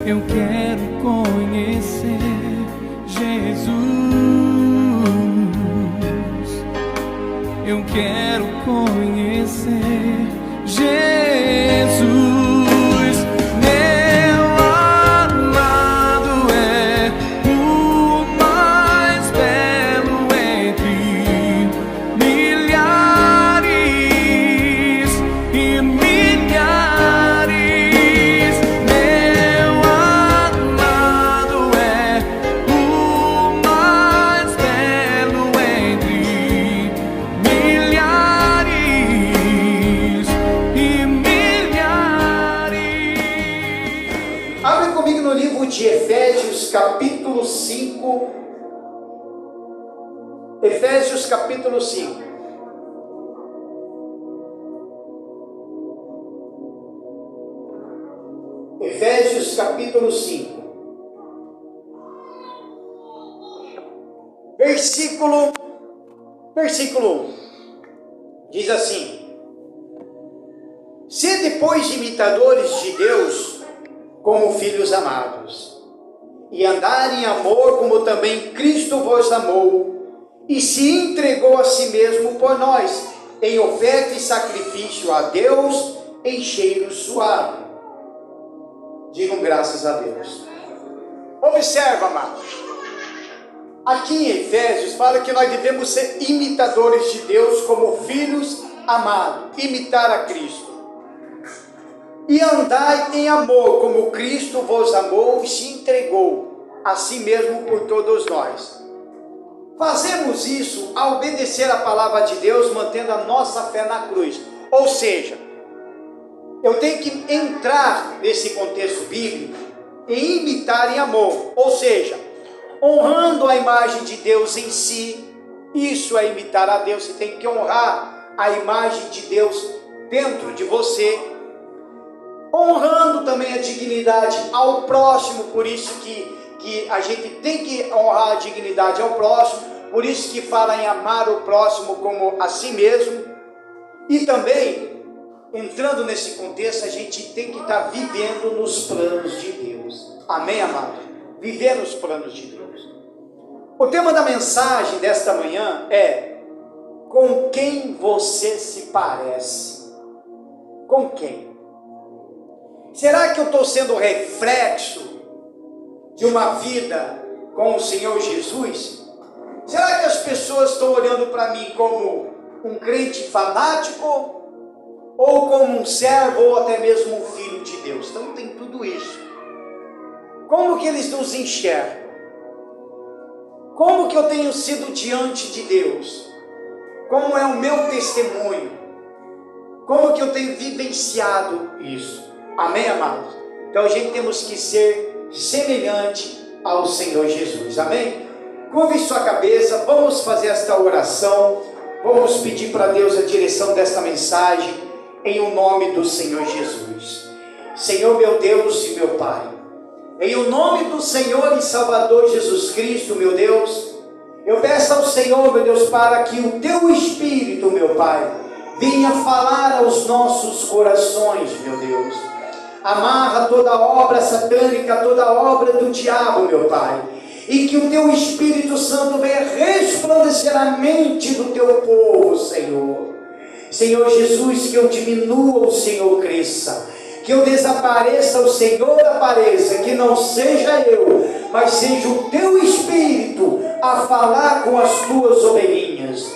Eu quero conhecer Jesus. Eu quero conhecer Jesus. Meu amado é o mais belo entre milhares e milhares. Meu amado é o mais belo entre milhares e milhares. Abre comigo no livro de Efésios, capítulo 5. Efésios, capítulo 5. Efésios, capítulo 5. Versículo 1. Diz assim: sede, pois, imitadores de Deus, como filhos amados, e andar em amor, como também Cristo vos amou, e se entregou a si mesmo por nós, em oferta e sacrifício a Deus, em cheiro suave. Digam graças a Deus. Observa, amados. Aqui em Efésios fala que nós devemos ser imitadores de Deus como filhos amados, imitar a Cristo. E andai em amor, como Cristo vos amou e se entregou a si mesmo por todos nós. Fazemos isso ao obedecer a palavra de Deus, mantendo a nossa fé na cruz. Ou seja, eu tenho que entrar nesse contexto bíblico e imitar em amor. Ou seja, honrando a imagem de Deus em si. Isso é imitar a Deus. Você tem que honrar a imagem de Deus dentro de você, honrando também a dignidade ao próximo. Por isso que a gente tem que honrar a dignidade ao próximo, por isso que fala em amar o próximo como a si mesmo. E também, entrando nesse contexto, a gente tem que estar vivendo nos planos de Deus. Amém, amado? Viver nos planos de Deus. O tema da mensagem desta manhã é: com quem você se parece? Com quem? Será que eu estou sendo reflexo de uma vida com o Senhor Jesus? Será que as pessoas estão olhando para mim como um crente fanático, ou como um servo, ou até mesmo um filho de Deus? Então tem tudo isso. Como que eles nos enxergam? Como que eu tenho sido diante de Deus? Como é o meu testemunho? Como que eu tenho vivenciado isso? Amém, amados? Então a gente temos que ser semelhante ao Senhor Jesus. Amém? Curve sua cabeça, vamos fazer esta oração. Vamos pedir para Deus a direção desta mensagem, em o nome do Senhor Jesus. Senhor meu Deus e meu Pai, em o nome do Senhor e Salvador Jesus Cristo, meu Deus, eu peço ao Senhor, meu Deus, para que o Teu Espírito, meu Pai, venha falar aos nossos corações, meu Deus. Amarra toda obra satânica, toda obra do diabo, meu Pai, e que o Teu Espírito Santo venha resplandecer a mente do Teu povo, Senhor. Senhor Jesus, que eu diminua, o Senhor cresça, que eu desapareça, o Senhor apareça, que não seja eu, mas seja o Teu Espírito a falar com as Tuas ovelhinhas.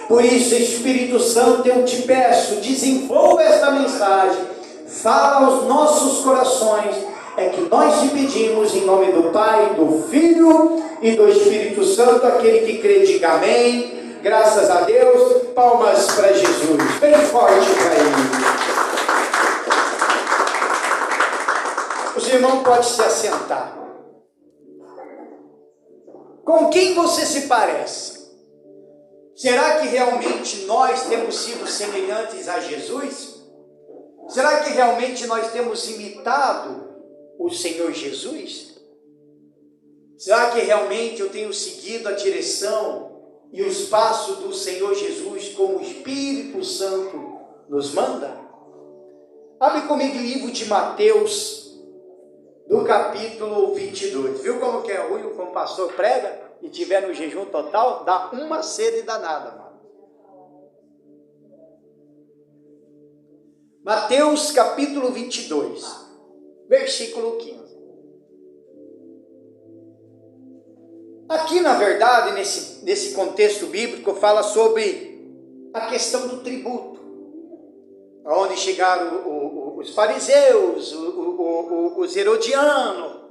Por isso, Espírito Santo, eu te peço, desenvolva esta mensagem, fala aos nossos corações. É que nós te pedimos em nome do Pai, do Filho e do Espírito Santo. Aquele que crê, diga amém. Graças a Deus. Palmas para Jesus, bem forte para Ele. Os irmãos podem se assentar. Com quem você se parece? Será que realmente nós temos sido semelhantes a Jesus? Será que realmente nós temos imitado o Senhor Jesus? Será que realmente eu tenho seguido a direção e os passos do Senhor Jesus como o Espírito Santo nos manda? Abre comigo o livro de Mateus, do capítulo 22. Viu como que é ruim como o pastor prega e tiver no jejum total? Dá uma sede danada, mano. Mateus capítulo 22, versículo 15. Aqui, na verdade, nesse contexto bíblico, fala sobre a questão do tributo, onde chegaram os fariseus, os herodianos,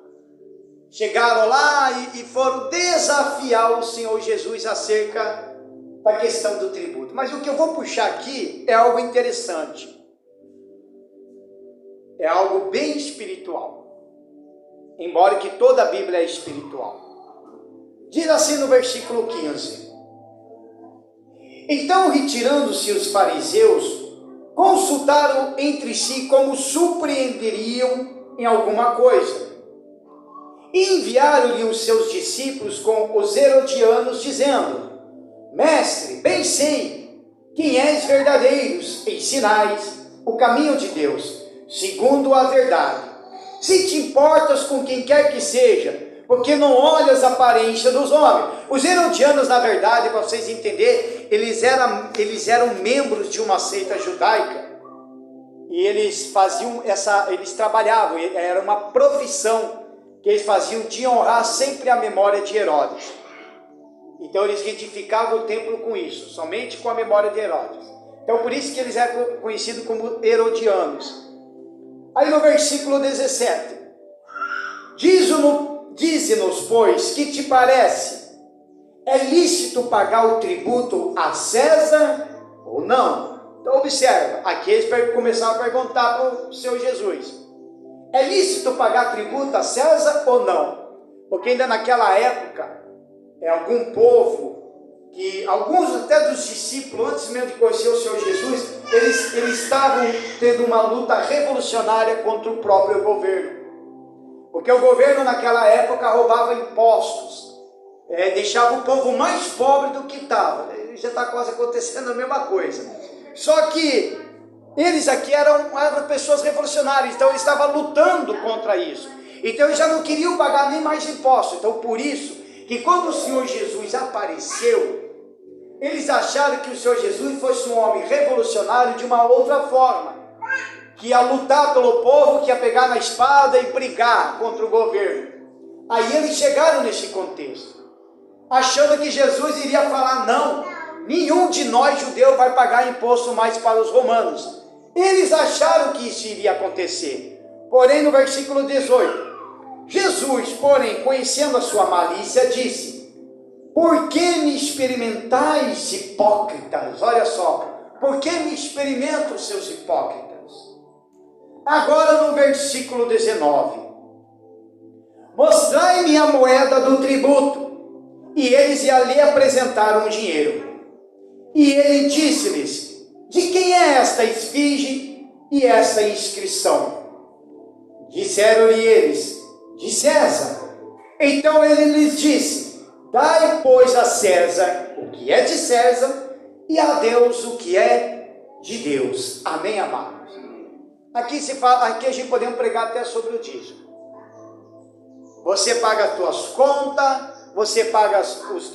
chegaram lá e foram desafiar o Senhor Jesus acerca da questão do tributo. Mas o que eu vou puxar aqui é algo interessante, é algo bem espiritual, embora que toda a Bíblia é espiritual. Diz assim no versículo 15: Então, retirando-se os fariseus, consultaram entre si como surpreenderiam em alguma coisa. E enviaram-lhe os seus discípulos com os herodianos, dizendo: Mestre, bem sei quem és verdadeiros, ensinais o caminho de Deus, segundo a verdade. Se te importas com quem quer que seja, porque não olhas a aparência dos homens. Os herodianos, na verdade, para vocês entenderem, eles eram membros de uma seita judaica, e eles trabalhavam, era uma profissão que eles faziam de honrar sempre a memória de Herodes. Então eles retificavam o templo com isso, somente com a memória de Herodes. Então por isso que eles eram conhecidos como herodianos. Aí no versículo 17, dize-nos, pois, que te parece? É lícito pagar o tributo a César ou não? Então observa, aqui eles começaram a perguntar para o Senhor Jesus: é lícito pagar tributo a César ou não? Porque ainda naquela época, algum povo, que alguns até dos discípulos, antes mesmo de conhecer o Senhor Jesus, eles estavam tendo uma luta revolucionária contra o próprio governo. Porque o governo naquela época roubava impostos, deixava o povo mais pobre do que estava. Já está quase acontecendo a mesma coisa. Só que eles aqui eram pessoas revolucionárias, então eles estavam lutando contra isso. Então eles já não queriam pagar nem mais impostos. Então por isso que quando o Senhor Jesus apareceu, eles acharam que o Senhor Jesus fosse um homem revolucionário de uma outra forma, que ia lutar pelo povo, que ia pegar na espada e brigar contra o governo. Aí eles chegaram nesse contexto, achando que Jesus iria falar: não, nenhum de nós judeus vai pagar imposto mais para os romanos. Eles acharam que isso iria acontecer. Porém, no versículo 18, Jesus, porém, conhecendo a sua malícia, disse: por que me experimentais, hipócritas? Olha só, por que me experimentam, seus hipócritas? Agora no versículo 19: mostrai-me a moeda do tributo. E eles lhe apresentaram o dinheiro. E ele disse-lhes: de quem é esta esfinge e esta inscrição? Disseram-lhe eles: de César. Então ele lhes disse: dai, pois, a César o que é de César, e a Deus o que é de Deus. Amém, amados? Aqui a gente podemos pregar até sobre o dízimo. Você paga as tuas contas, você paga os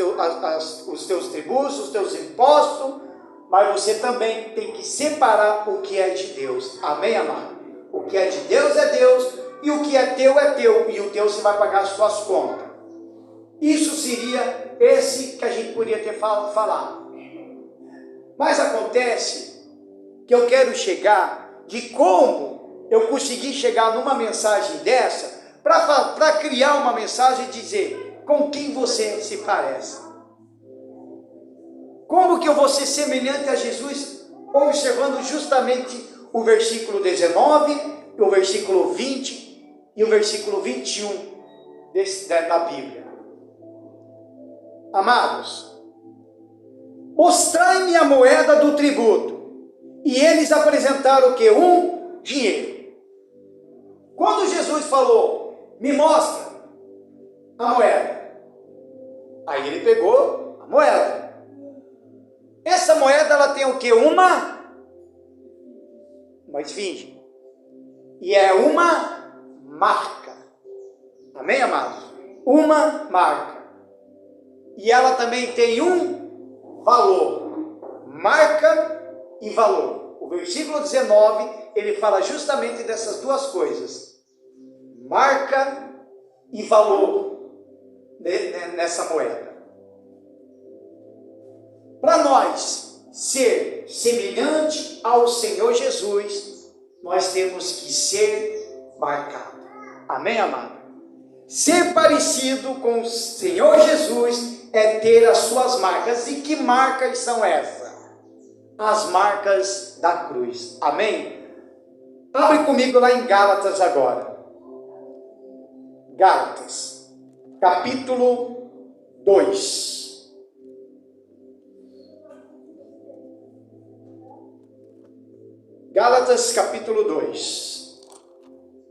teus tributos, os teus impostos, mas você também tem que separar o que é de Deus. Amém, amado? O que é de Deus é Deus, e o que é teu, e o teu você vai pagar as suas contas. Isso seria esse que a gente poderia ter falado. Mas acontece que eu quero chegar de como eu consegui chegar numa mensagem dessa, para criar uma mensagem e dizer com quem você se parece. Como que eu vou ser semelhante a Jesus, observando justamente o versículo 19, o versículo 20 e o versículo 21 da Bíblia. Amados, mostrai-me a moeda do tributo. E eles apresentaram o que? Um dinheiro. Quando Jesus falou: me mostra a moeda, aí ele pegou a moeda. Essa moeda, ela tem o que? Uma esfinge. E é uma marca. Amém, amados? Uma marca. E ela também tem um valor. Marca e valor. O versículo 19, ele fala justamente dessas duas coisas. Marca e valor nessa moeda. Para nós ser semelhante ao Senhor Jesus, nós temos que ser marcado. Amém, amado? Ser parecido com o Senhor Jesus é ter as suas marcas. E que marcas são essas? As marcas da cruz. Amém? Abre comigo lá em Gálatas agora. Gálatas, capítulo 2. Gálatas, capítulo 2,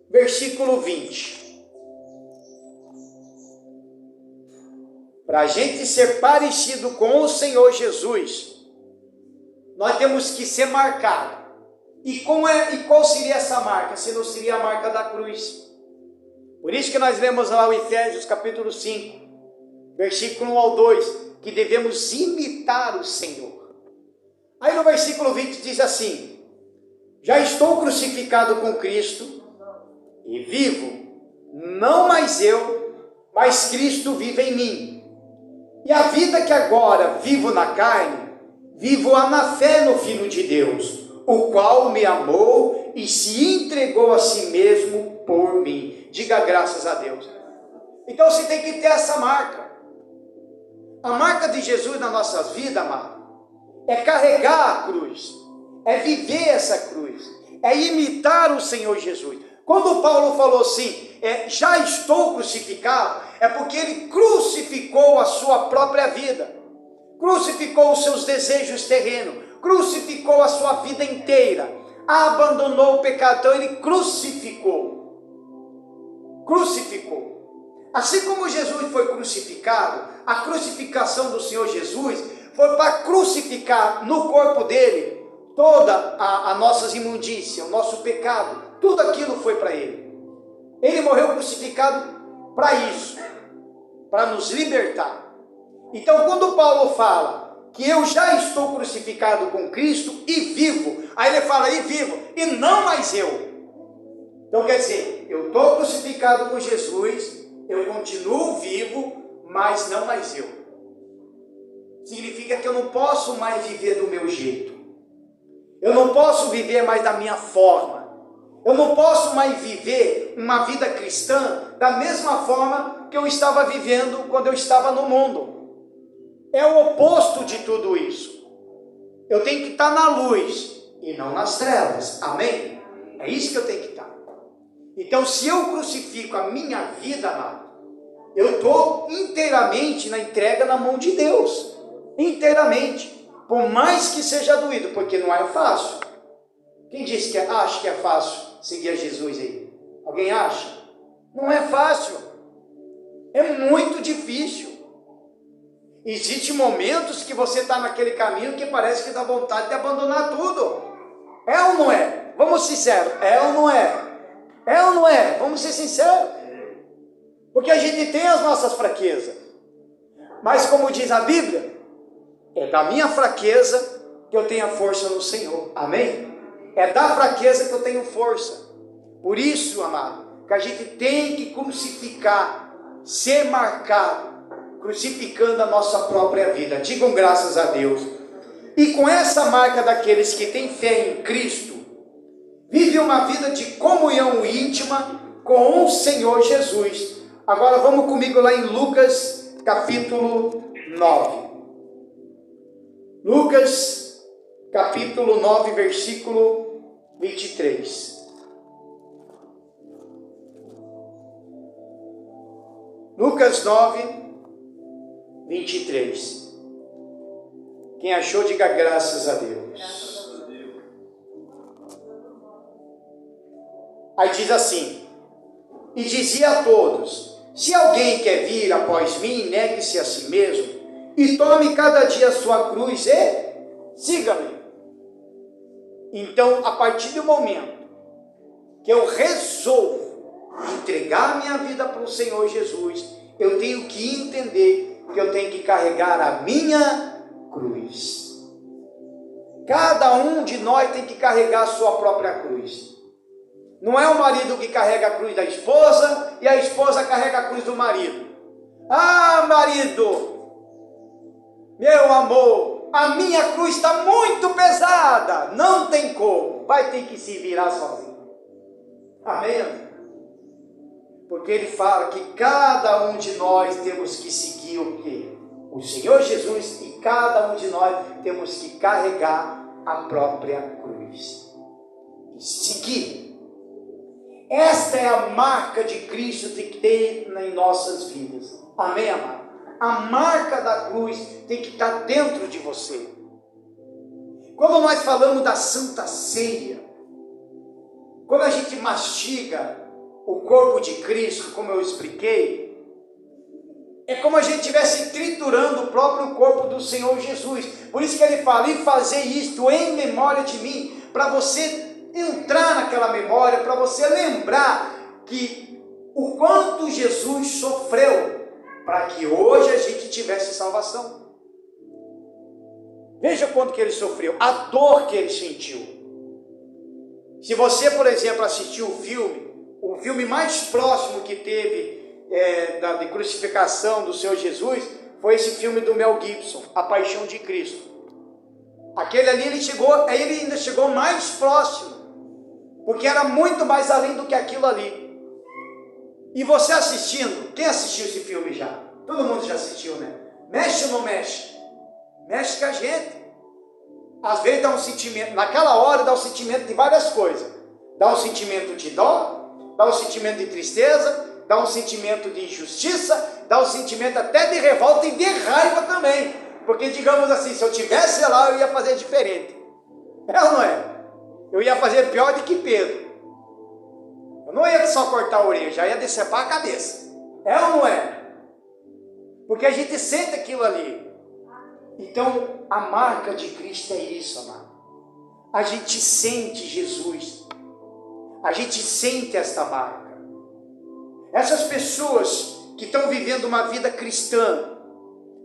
versículo 20. Para a gente ser parecido com o Senhor Jesus, nós temos que ser marcado. E qual seria essa marca? Se não seria a marca da cruz. Por isso que nós lemos lá o Efésios capítulo 5, versículo 1 ao 2, que devemos imitar o Senhor. Aí no versículo 20 diz assim: já estou crucificado com Cristo e vivo, não mais eu, mas Cristo vive em mim. E a vida que agora vivo na carne, vivo-a na fé no Filho de Deus, o qual me amou e se entregou a si mesmo por mim. Diga graças a Deus. Então você tem que ter essa marca. A marca de Jesus nas nossas vidas, amado, é carregar a cruz, é viver essa cruz, é imitar o Senhor Jesus. Quando Paulo falou assim, já estou crucificado, é porque ele crucificou a sua própria vida, crucificou os seus desejos terrenos, crucificou a sua vida inteira, abandonou o pecado. Então ele crucificou. Assim como Jesus foi crucificado, a crucificação do Senhor Jesus foi para crucificar no corpo dele toda a nossas imundícias, o nosso pecado, tudo aquilo foi para ele. Ele morreu crucificado para isso, para nos libertar. Então quando Paulo fala que eu já estou crucificado com Cristo e vivo, aí ele fala e vivo, e não mais eu. Então quer dizer, eu estou crucificado com Jesus, eu continuo vivo, mas não mais eu. Significa que eu não posso mais viver do meu jeito. Eu não posso viver mais da minha forma. Eu não posso mais viver uma vida cristã da mesma forma que eu estava vivendo quando eu estava no mundo. É o oposto de tudo isso. Eu tenho que estar na luz e não nas trevas. Amém? É isso que eu tenho que estar. Então, se eu crucifico a minha vida, amado, eu estou inteiramente na entrega na mão de Deus. Inteiramente. Por mais que seja doído, porque não é fácil. Quem disse que acha que é fácil seguir a Jesus aí? Alguém acha? Não é fácil. É muito difícil. Existem momentos que você está naquele caminho que parece que dá vontade de abandonar tudo. É ou não é? Vamos ser sinceros. É ou não é? É ou não é? Vamos ser sinceros. Porque a gente tem as nossas fraquezas. Mas como diz a Bíblia, é da minha fraqueza que eu tenho a força no Senhor. Amém? É da fraqueza que eu tenho força. Por isso, amado, que a gente tem que crucificar, ser marcado, crucificando a nossa própria vida. Digam graças a Deus. E com essa marca daqueles que têm fé em Cristo, vive uma vida de comunhão íntima com o Senhor Jesus. Agora vamos comigo lá em Lucas capítulo 9. Lucas, capítulo 9, versículo 23. Lucas 9, 23. Quem achou, diga graças a Deus. Aí diz assim: e dizia a todos: se alguém quer vir após mim, negue-se a si mesmo, e tome cada dia a sua cruz e siga-me. Então, a partir do momento que eu resolvo entregar minha vida para o Senhor Jesus, eu tenho que entender que eu tenho que carregar a minha cruz. Cada um de nós tem que carregar a sua própria cruz. Não é o marido que carrega a cruz da esposa e a esposa carrega a cruz do marido. Ah, marido, meu amor, a minha cruz está muito pesada, não tem como, vai ter que se virar sozinho. Amém? Porque ele fala que cada um de nós temos que seguir o quê? O Senhor Jesus, e cada um de nós temos que carregar a própria cruz. E seguir. Esta é a marca de Cristo que tem em nossas vidas. Amém, amado? A marca da cruz tem que estar dentro de você. Quando nós falamos da Santa Ceia, quando a gente mastiga o corpo de Cristo, como eu expliquei, é como a gente estivesse triturando o próprio corpo do Senhor Jesus. Por isso que ele fala, e fazer isto em memória de mim, para você entrar naquela memória, para você lembrar que o quanto Jesus sofreu, para que hoje a gente tivesse salvação. Veja quanto que ele sofreu, a dor que ele sentiu. Se você, por exemplo, assistiu o filme mais próximo que teve da crucificação do Senhor Jesus, foi esse filme do Mel Gibson, A Paixão de Cristo. Aquele ali ele ainda chegou mais próximo, porque era muito mais além do que aquilo ali. E você assistindo, quem assistiu esse filme já? Todo mundo já assistiu, né? Mexe ou não mexe? Mexe com a gente. Às vezes dá um sentimento, naquela hora dá um sentimento de várias coisas. Dá um sentimento de dó, dá um sentimento de tristeza, dá um sentimento de injustiça, dá um sentimento até de revolta e de raiva também. Porque, digamos assim, se eu tivesse lá, eu ia fazer diferente. É ou não é? Eu ia fazer pior do que Pedro. Eu não ia só cortar a orelha, já ia decepar a cabeça. É ou não é? Porque a gente sente aquilo ali. Então, a marca de Cristo é isso, amado. A gente sente Jesus. A gente sente esta marca. Essas pessoas que estão vivendo uma vida cristã,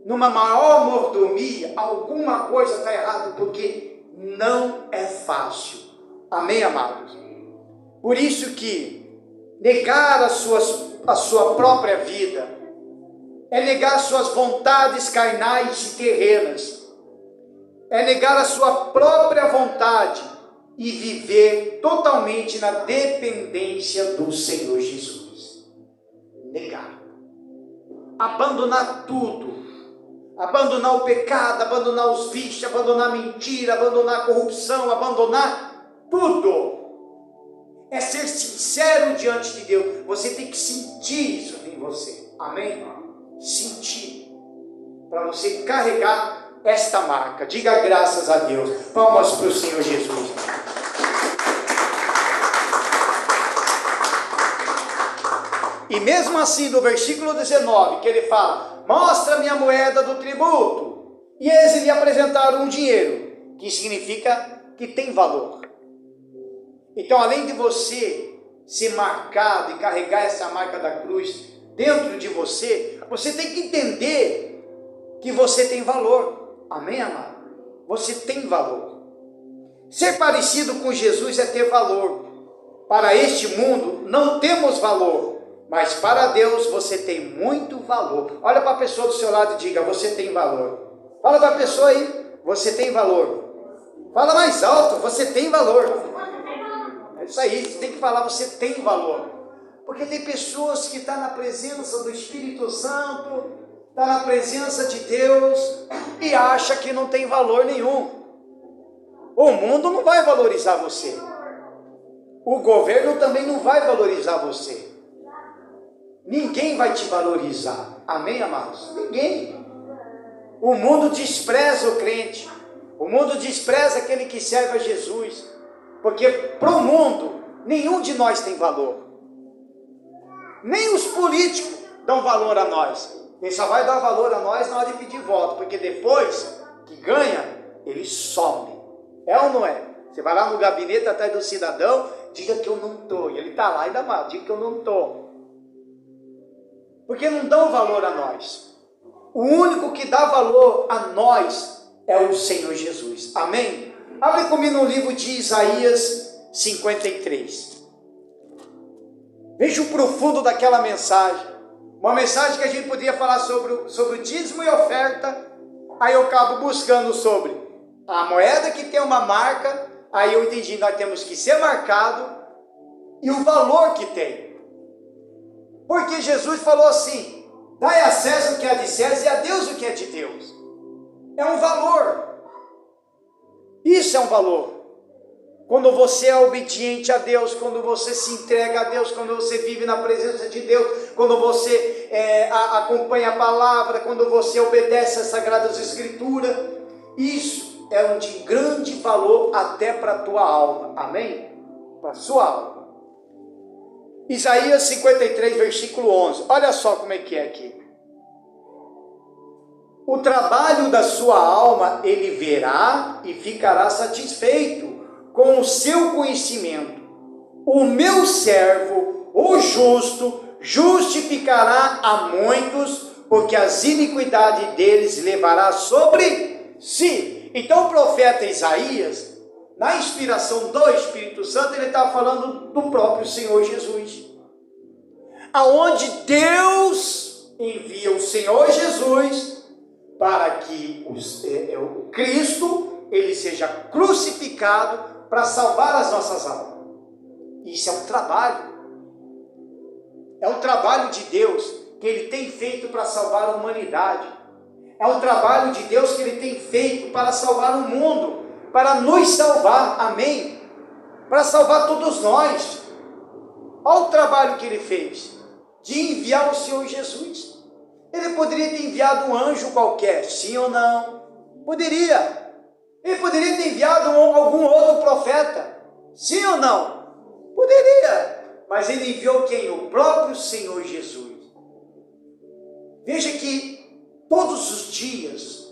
numa maior mordomia, alguma coisa está errada, porque não é fácil. Amém, amados? Por isso que negar a sua própria vida é negar suas vontades carnais e terrenas, é negar a sua própria vontade e viver totalmente na dependência do Senhor Jesus. Negar, abandonar tudo, abandonar o pecado, abandonar os vícios, abandonar a mentira, abandonar a corrupção, abandonar tudo. É ser sincero diante de Deus. Você tem que sentir isso em você. Amém? Sentir. Para você carregar esta marca. Diga graças a Deus. Palmas para o Senhor Jesus. E mesmo assim, no versículo 19, que ele fala, mostra-me a moeda do tributo. E eles lhe apresentaram um dinheiro, que significa que tem valor. Então, além de você ser marcado e carregar essa marca da cruz dentro de você, você tem que entender que você tem valor. Amém, amado? Você tem valor. Ser parecido com Jesus é ter valor. Para este mundo não temos valor, mas para Deus você tem muito valor. Olha para a pessoa do seu lado e diga, você tem valor. Fala para a pessoa aí, você tem valor. Fala mais alto, você tem valor. É isso aí, você tem que falar, você tem valor. Porque tem pessoas que estão na presença do Espírito Santo, está na presença de Deus e acha que não tem valor nenhum. O mundo não vai valorizar você. O governo também não vai valorizar você. Ninguém vai te valorizar. Amém, amados? Ninguém. O mundo despreza o crente. O mundo despreza aquele que serve a Jesus. Porque para o mundo, nenhum de nós tem valor. Nem os políticos dão valor a nós. Ele só vai dar valor a nós na hora de pedir voto. Porque depois que ganha, ele some. É ou não é? Você vai lá no gabinete atrás do cidadão, diga que eu não estou. E ele está lá, ainda mais, diga que eu não estou. Porque não dão valor a nós. O único que dá valor a nós é o Senhor Jesus. Amém? Abre comigo no livro de Isaías 53. Veja o profundo daquela mensagem. Uma mensagem que a gente podia falar sobre o dízimo e oferta. Aí eu acabo buscando sobre a moeda que tem uma marca. Aí eu entendi, nós temos que ser marcado. E o valor que tem. Porque Jesus falou assim: dai a César o que é de César e a Deus o que é de Deus. É um valor. Isso é um valor. Quando você é obediente a Deus, quando você se entrega a Deus, quando você vive na presença de Deus, quando você acompanha a palavra, quando você obedece às Sagradas Escrituras, isso é um de grande valor até para a tua alma. Amém? Para a sua alma. Isaías 53, versículo 11. Olha só como é que é aqui. O trabalho da sua alma ele verá e ficará satisfeito com o seu conhecimento. O meu servo, o justo, justificará a muitos, porque as iniquidades deles levará sobre si. Então o profeta Isaías, na inspiração do Espírito Santo, ele está falando do próprio Senhor Jesus. Aonde Deus envia o Senhor Jesus para que o Cristo ele seja crucificado para salvar as nossas almas. Isso é um trabalho. É um trabalho de Deus que ele tem feito para salvar a humanidade. É um trabalho de Deus que ele tem feito para salvar o mundo, para nos salvar, amém? Para salvar todos nós. Olha o trabalho que ele fez, de enviar o Senhor Jesus. Ele poderia ter enviado um anjo qualquer, sim ou não? Poderia. Ele poderia ter enviado algum outro profeta, sim ou não? Poderia. Mas ele enviou quem? O próprio Senhor Jesus. Veja que todos os dias,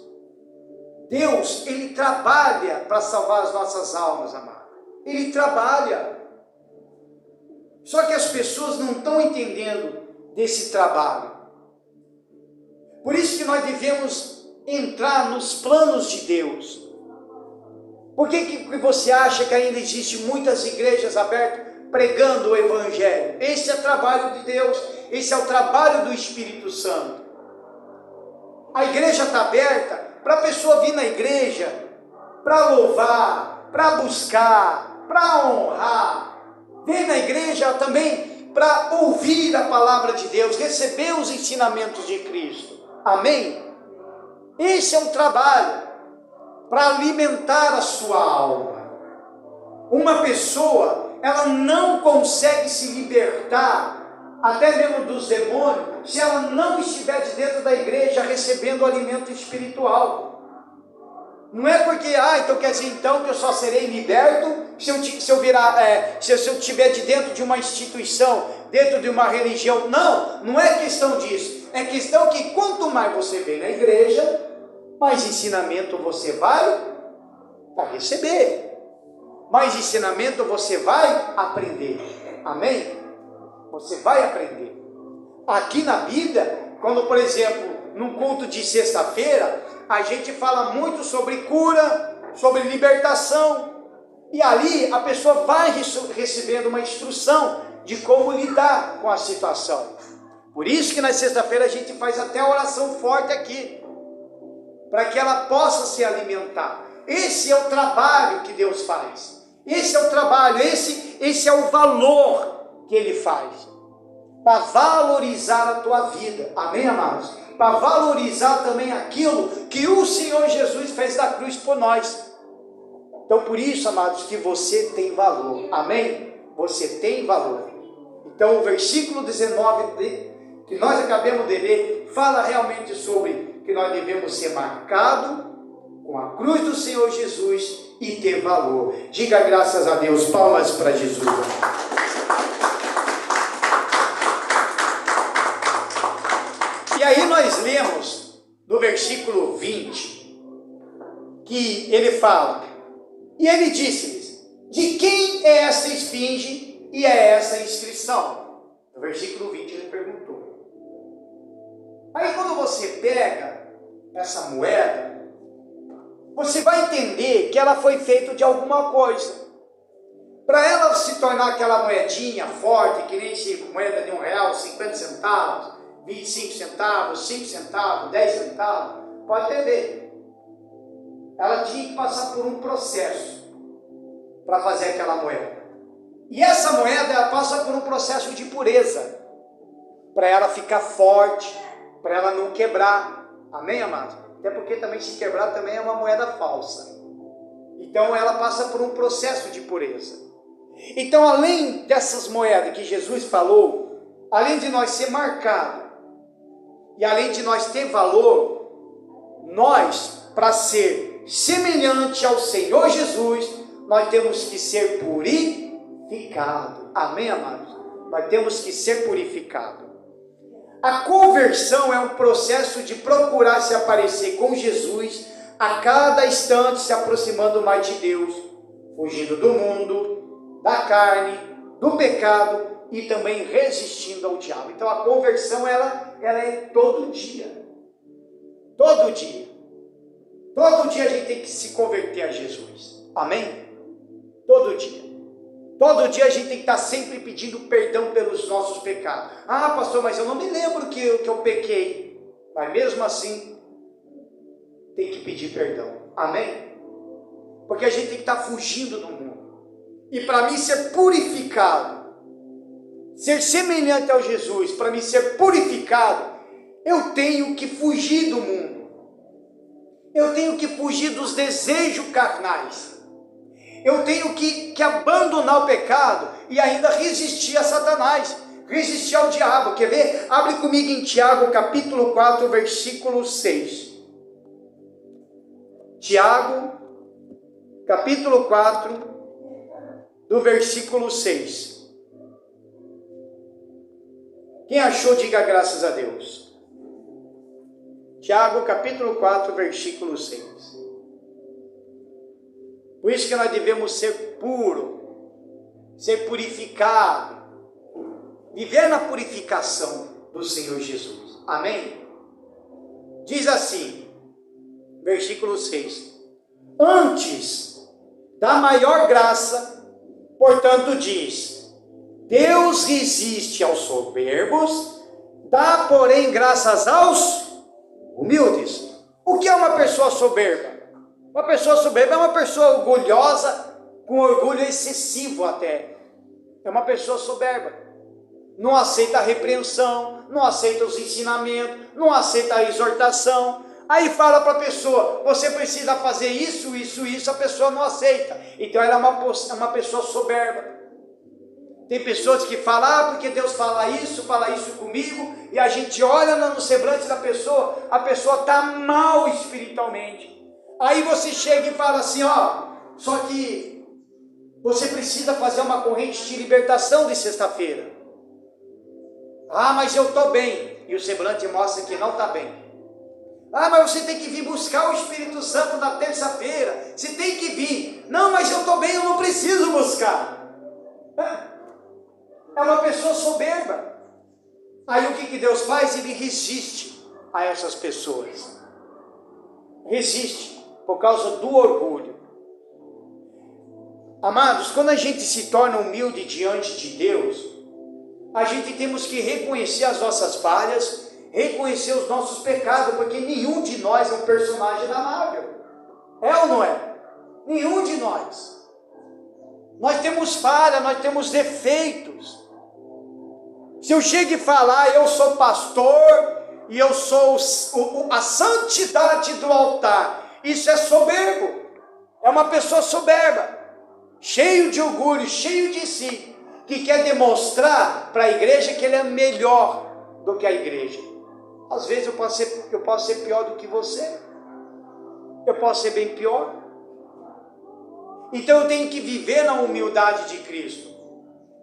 Deus, ele trabalha para salvar as nossas almas, amado. Ele trabalha. Só que as pessoas não estão entendendo desse trabalho. Por isso que nós devemos entrar nos planos de Deus. Por que você acha que ainda existe muitas igrejas abertas pregando o Evangelho? Esse é o trabalho de Deus. Esse é o trabalho do Espírito Santo. A igreja está aberta para a pessoa vir na igreja, para louvar, para buscar, para honrar. Vem na igreja também para ouvir a palavra de Deus, receber os ensinamentos de Cristo. Amém? Esse é um trabalho para alimentar a sua alma. Uma pessoa, ela não consegue se libertar até mesmo dos demônios, se ela não estiver de dentro da igreja recebendo o alimento espiritual. Não é porque, então quer dizer então que eu só serei liberto se eu estiver de dentro de uma instituição, dentro de uma religião. Não, não é questão disso. É questão que quanto mais você vem na igreja, mais ensinamento você vai receber. Mais ensinamento você vai aprender. Amém? Você vai aprender. Aqui na Bíblia, quando por exemplo, num culto de sexta-feira, a gente fala muito sobre cura, sobre libertação. E ali a pessoa vai recebendo uma instrução de como lidar com a situação. Por isso que na sexta-feira a gente faz até a oração forte aqui, para que ela possa se alimentar. Esse é o trabalho que Deus faz. Esse é o trabalho, esse é o valor que Ele faz. Para valorizar a tua vida. Amém, amados? Para valorizar também aquilo que o Senhor Jesus fez na cruz por nós. Então por isso, amados, que você tem valor. Amém? Você tem valor. Então o versículo 19 que nós acabamos de ler, fala realmente sobre que nós devemos ser marcados com a cruz do Senhor Jesus e ter valor. Diga graças a Deus, palmas para Jesus. E aí nós lemos no versículo 20, que ele fala, e ele disse-lhes, De quem é essa esfinge e é essa inscrição? No versículo 20 ele perguntou. Aí quando você pega essa moeda, você vai entender que ela foi feita de alguma coisa. Para ela se tornar aquela moedinha forte, que nem se moeda de R$1, 50 centavos, 25 centavos, 5 centavos, 10 centavos, pode ver. Ela tinha que passar por um processo para fazer aquela moeda. E essa moeda, ela passa por um processo de pureza, para ela ficar forte, para ela não quebrar. Amém, amados? Até porque também se quebrar também é uma moeda falsa. Então ela passa por um processo de pureza. Então, além dessas moedas que Jesus falou, além de nós ser marcado e além de nós ter valor, nós, para ser semelhante ao Senhor Jesus, nós temos que ser purificados. Amém, amados? Nós temos que ser purificados. A conversão é um processo de procurar se aparecer com Jesus a cada instante, se aproximando mais de Deus, fugindo do mundo, da carne, do pecado e também resistindo ao diabo. Então a conversão ela é todo dia. Todo dia. Todo dia a gente tem que se converter a Jesus. Amém? Todo dia. Todo dia a gente tem que estar sempre pedindo perdão pelos nossos pecados. Ah, pastor, mas eu não me lembro que eu pequei. Mas mesmo assim, tem que pedir perdão. Amém? Porque a gente tem que estar fugindo do mundo. E para mim ser purificado, ser semelhante ao Jesus, para mim ser purificado, eu tenho que fugir do mundo. Eu tenho que fugir dos desejos carnais. Eu tenho que abandonar o pecado e ainda resistir a Satanás, resistir ao diabo. Quer ver? Abre comigo em Tiago capítulo 4, versículo 6. Tiago, capítulo 4, do versículo 6. Quem achou, diga graças a Deus. Tiago, capítulo 4, versículo 6. Por isso que nós devemos ser puro, ser purificado, viver na purificação do Senhor Jesus. Amém? Diz assim, versículo 6. Antes da maior graça, portanto diz, Deus resiste aos soberbos, dá porém graças aos humildes. O que é uma pessoa soberba? Uma pessoa soberba é uma pessoa orgulhosa, com orgulho excessivo até. É uma pessoa soberba. Não aceita a repreensão, não aceita os ensinamentos, não aceita a exortação. Aí fala para a pessoa, você precisa fazer isso, a pessoa não aceita. Então ela é uma pessoa soberba. Tem pessoas que falam, porque Deus fala isso comigo, e a gente olha no semblante da pessoa, a pessoa está mal espiritualmente. Aí você chega e fala assim, só que você precisa fazer uma corrente de libertação de sexta-feira. Ah, mas eu estou bem. E o semblante mostra que não está bem. Ah, mas você tem que vir buscar o Espírito Santo na terça-feira. Você tem que vir. Não, mas eu estou bem, eu não preciso buscar. É uma pessoa soberba. Aí o que Deus faz? Ele resiste a essas pessoas. Resiste por causa do orgulho. Amados, quando a gente se torna humilde diante de Deus, a gente temos que reconhecer as nossas falhas, reconhecer os nossos pecados, porque nenhum de nós é um personagem amável. É ou não é? Nenhum de nós. Nós temos falha, nós temos defeitos. Se eu chego e falar, eu sou pastor, e eu sou a santidade do altar, isso é soberbo, é uma pessoa soberba, cheio de orgulho, cheio de si, que quer demonstrar para a igreja que ele é melhor do que a igreja. Às vezes eu posso ser pior do que você, eu posso ser bem pior. Então eu tenho que viver na humildade de Cristo.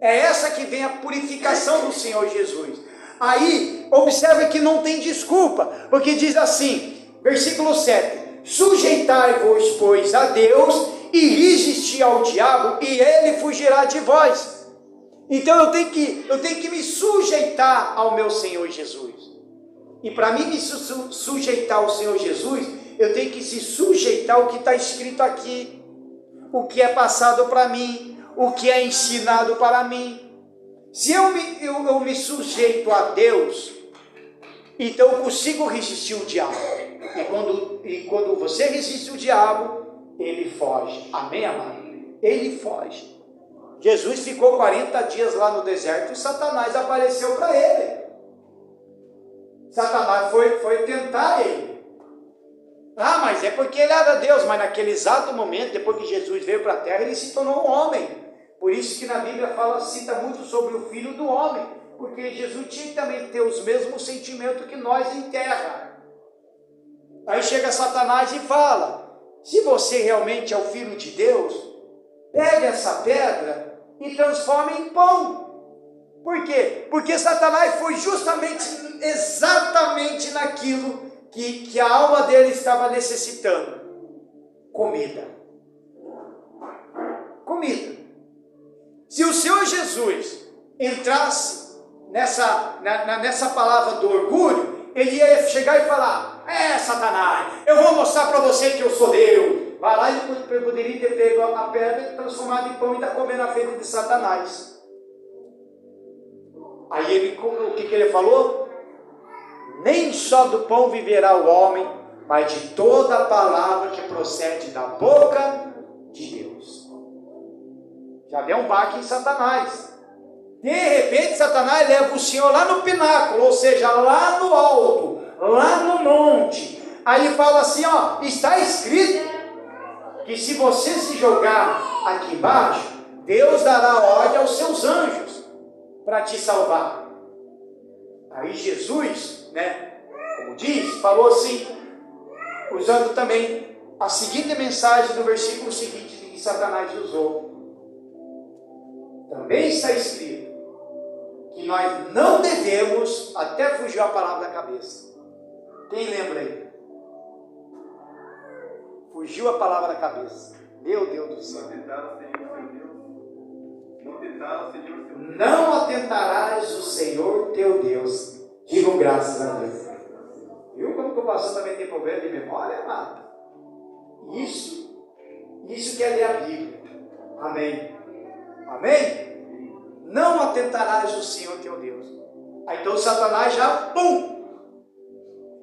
É essa que vem a purificação do Senhor Jesus. Aí, observe que não tem desculpa, porque diz assim, versículo 7, sujeitai-vos, pois, a Deus, e resisti ao diabo, e ele fugirá de vós. Então eu tenho que me sujeitar ao meu Senhor Jesus. E para mim me sujeitar ao Senhor Jesus, eu tenho que se sujeitar ao que está escrito aqui, o que é passado para mim, o que é ensinado para mim. Se eu me sujeito a Deus, então eu consigo resistir o diabo. E quando você resiste o diabo, ele foge. Amém, amado? Ele foge. Jesus ficou 40 dias lá no deserto e Satanás apareceu para ele. Satanás foi tentar ele. Ah, mas é porque ele era Deus. Mas naquele exato momento, depois que Jesus veio para a terra, ele se tornou um homem. Por isso que na Bíblia cita muito sobre o Filho do Homem. Porque Jesus tinha que também ter os mesmos sentimentos que nós em terra. Aí chega Satanás e fala: se você realmente é o Filho de Deus, pegue essa pedra e transforme em pão. Por quê? Porque Satanás foi exatamente naquilo que a alma dele estava necessitando: comida. Comida. Se o Senhor Jesus entrasse nessa palavra do orgulho, ele ia chegar e falar: Satanás, eu vou mostrar para você que eu sou Deus. Vai lá e poderia ter pego a pedra e transformado em pão e está comendo na frente de Satanás. Aí o que ele falou? Nem só do pão viverá o homem, mas de toda a palavra que procede da boca de Deus. Já deu um baque em Satanás. De repente Satanás leva o Senhor lá no pináculo, ou seja, lá no alto, lá no monte. Aí ele fala assim, está escrito que se você se jogar aqui embaixo, Deus dará ordem aos seus anjos para te salvar. Aí Jesus, como diz, falou assim, usando também a seguinte mensagem do versículo seguinte que Satanás usou. Também está escrito que nós não devemos, até fugiu a palavra da cabeça. Quem lembra aí? Fugiu a palavra da cabeça. Meu Deus do céu. Não atentarás o Senhor teu Deus. Digam graças a Deus. Viu como que o pastor também tem problema de memória, amado? Isso que é ler a Bíblia. Amém. Amém? Não atentarás o Senhor teu Deus. Aí então Satanás já, pum!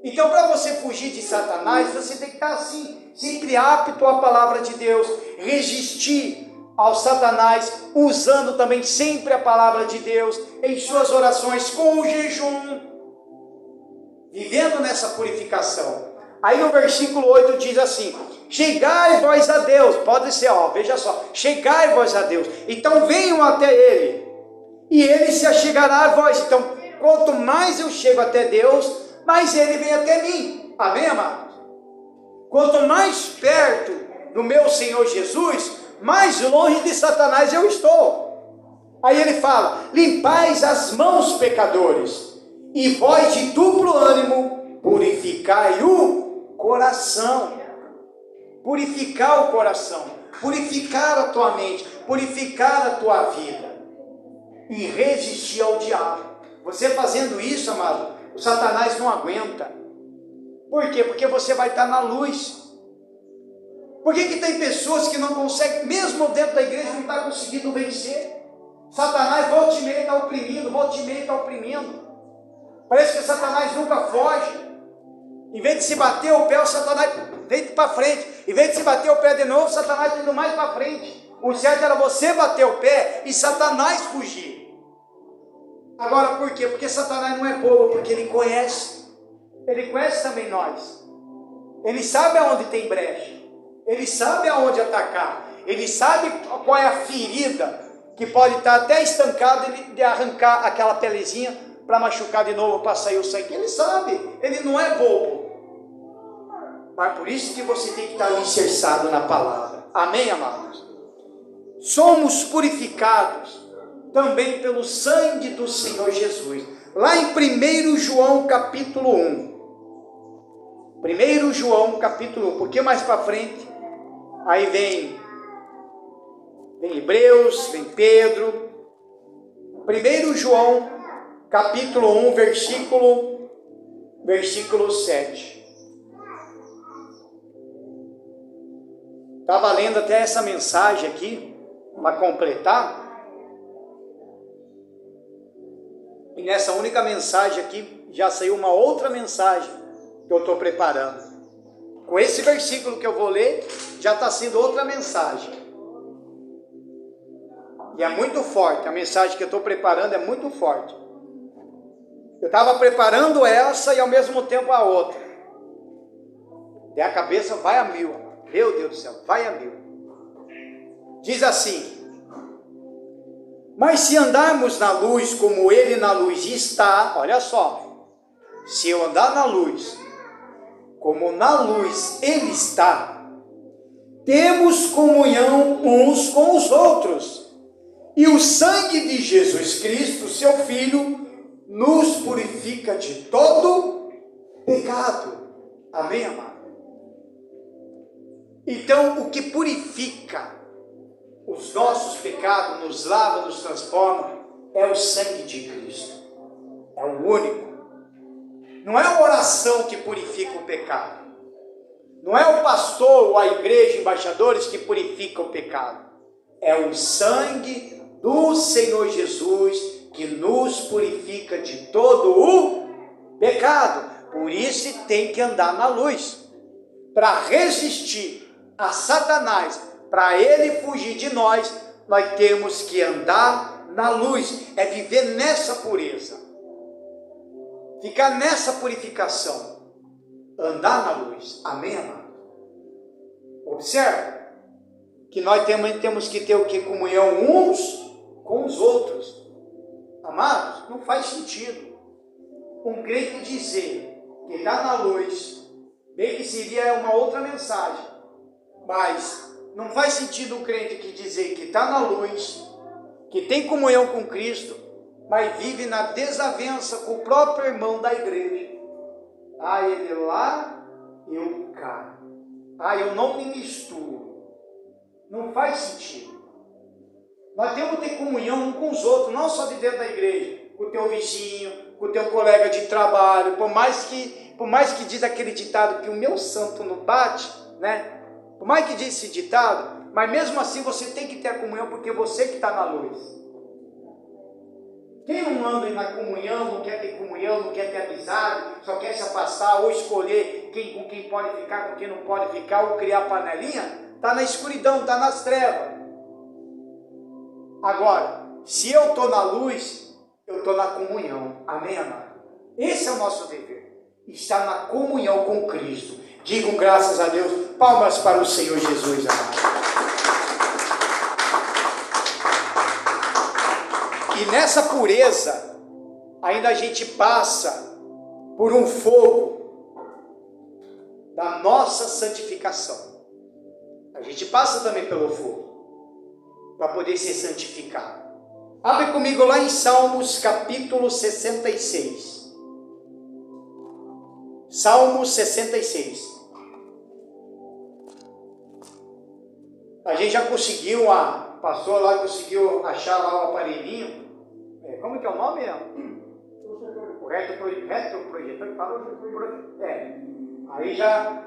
Então para você fugir de Satanás, você tem que estar assim, sempre apto à palavra de Deus, resistir ao Satanás, usando também sempre a palavra de Deus, em suas orações, com o jejum, vivendo nessa purificação. Aí o versículo 8 diz assim: chegai vós a Deus, pode ser, veja só, chegai vós a Deus, então venham até Ele, e Ele se achegará a vós. Então, quanto mais eu chego até Deus, mais Ele vem até mim. Amém, amados? Quanto mais perto do meu Senhor Jesus, mais longe de Satanás eu estou. Aí ele fala: limpais as mãos, pecadores, e vós de duplo ânimo, purificai o coração. Purificar o coração, purificar a tua mente, purificar a tua vida, e resistir ao diabo. Você fazendo isso, amado, o Satanás não aguenta. Por quê? Porque você vai estar na luz. Por que tem pessoas que não conseguem, mesmo dentro da igreja, não está conseguindo vencer? Satanás volta e meia está oprimindo, volta e meia está oprimindo. Parece que Satanás nunca foge. Em vez de se bater o pé, o Satanás vem para frente. Em vez de se bater o pé de novo, o Satanás está indo mais para frente. O certo era você bater o pé e Satanás fugir. Agora por quê? Porque Satanás não é bobo, porque ele conhece. Ele conhece também nós. Ele sabe aonde tem brecha. Ele sabe aonde atacar. Ele sabe qual é a ferida que pode estar até estancada de arrancar aquela pelezinha para machucar de novo, para sair o sangue. Ele sabe. Ele não é bobo. Mas por isso que você tem que estar alicerçado na palavra. Amém, amados? Somos purificados também pelo sangue do Senhor Jesus. Lá em 1 João capítulo 1. 1 João capítulo 1, um pouquinho mais para frente, aí vem vem Hebreus, vem Pedro. 1 João, capítulo 1, versículo 7. Estava lendo até essa mensagem aqui, para completar. E nessa única mensagem aqui, já saiu uma outra mensagem que eu estou preparando. Com esse versículo que eu vou ler, já está sendo outra mensagem. E é muito forte, a mensagem que eu estou preparando é muito forte. Eu estava preparando essa e ao mesmo tempo a outra. E a cabeça vai a mil. Meu Deus do céu, vai a mil. Diz assim: mas se andarmos na luz como Ele na luz está, olha só, se eu andar na luz, como na luz Ele está, temos comunhão uns com os outros, e o sangue de Jesus Cristo, seu Filho, nos purifica de todo pecado. Amém, amado? Então, o que purifica os nossos pecados, nos lava, nos transforma, é o sangue de Cristo. É o único. Não é a oração que purifica o pecado. Não é o pastor ou a igreja, embaixadores, que purificam o pecado. É o sangue do Senhor Jesus que nos purifica de todo o pecado. Por isso tem que andar na luz. Para resistir a Satanás, para ele fugir de nós, nós temos que andar na luz. É viver nessa pureza. Ficar nessa purificação. Andar na luz. Amém, amado? Observe que nós temos que ter o que? Comunhão uns com os outros. Amados, não faz sentido um crente dizer que está na luz, bem que seria uma outra mensagem, mas não faz sentido um crente que dizer que está na luz, que tem comunhão com Cristo, mas vive na desavença com o próprio irmão da igreja. Ah, ele lá, eu cá. Ah, eu não me misturo. Não faz sentido. Nós temos que ter comunhão uns com os outros, não só de dentro da igreja, com o teu vizinho, com o teu colega de trabalho. Por mais que diz aquele ditado que o meu santo não bate, né? Por mais que diz esse ditado, mas mesmo assim você tem que ter a comunhão, porque você que está na luz. Quem não anda na comunhão, não quer ter comunhão, não quer ter amizade, só quer se afastar ou escolher com quem pode ficar, com quem não pode ficar, ou criar panelinha, está na escuridão, está nas trevas. Agora, se eu estou na luz, eu estou na comunhão. Amém, amado? Esse é o nosso dever. Estar na comunhão com Cristo. Digam graças a Deus. Palmas para o Senhor Jesus, amado. E nessa pureza, ainda a gente passa por um fogo da nossa santificação. A gente passa também pelo fogo para poder ser santificado. Abre comigo lá em Salmos capítulo 66. Salmos 66. A gente já conseguiu, a pastor lá conseguiu achar lá o aparelhinho. Como que é o nome? O retroprojetor. Aí já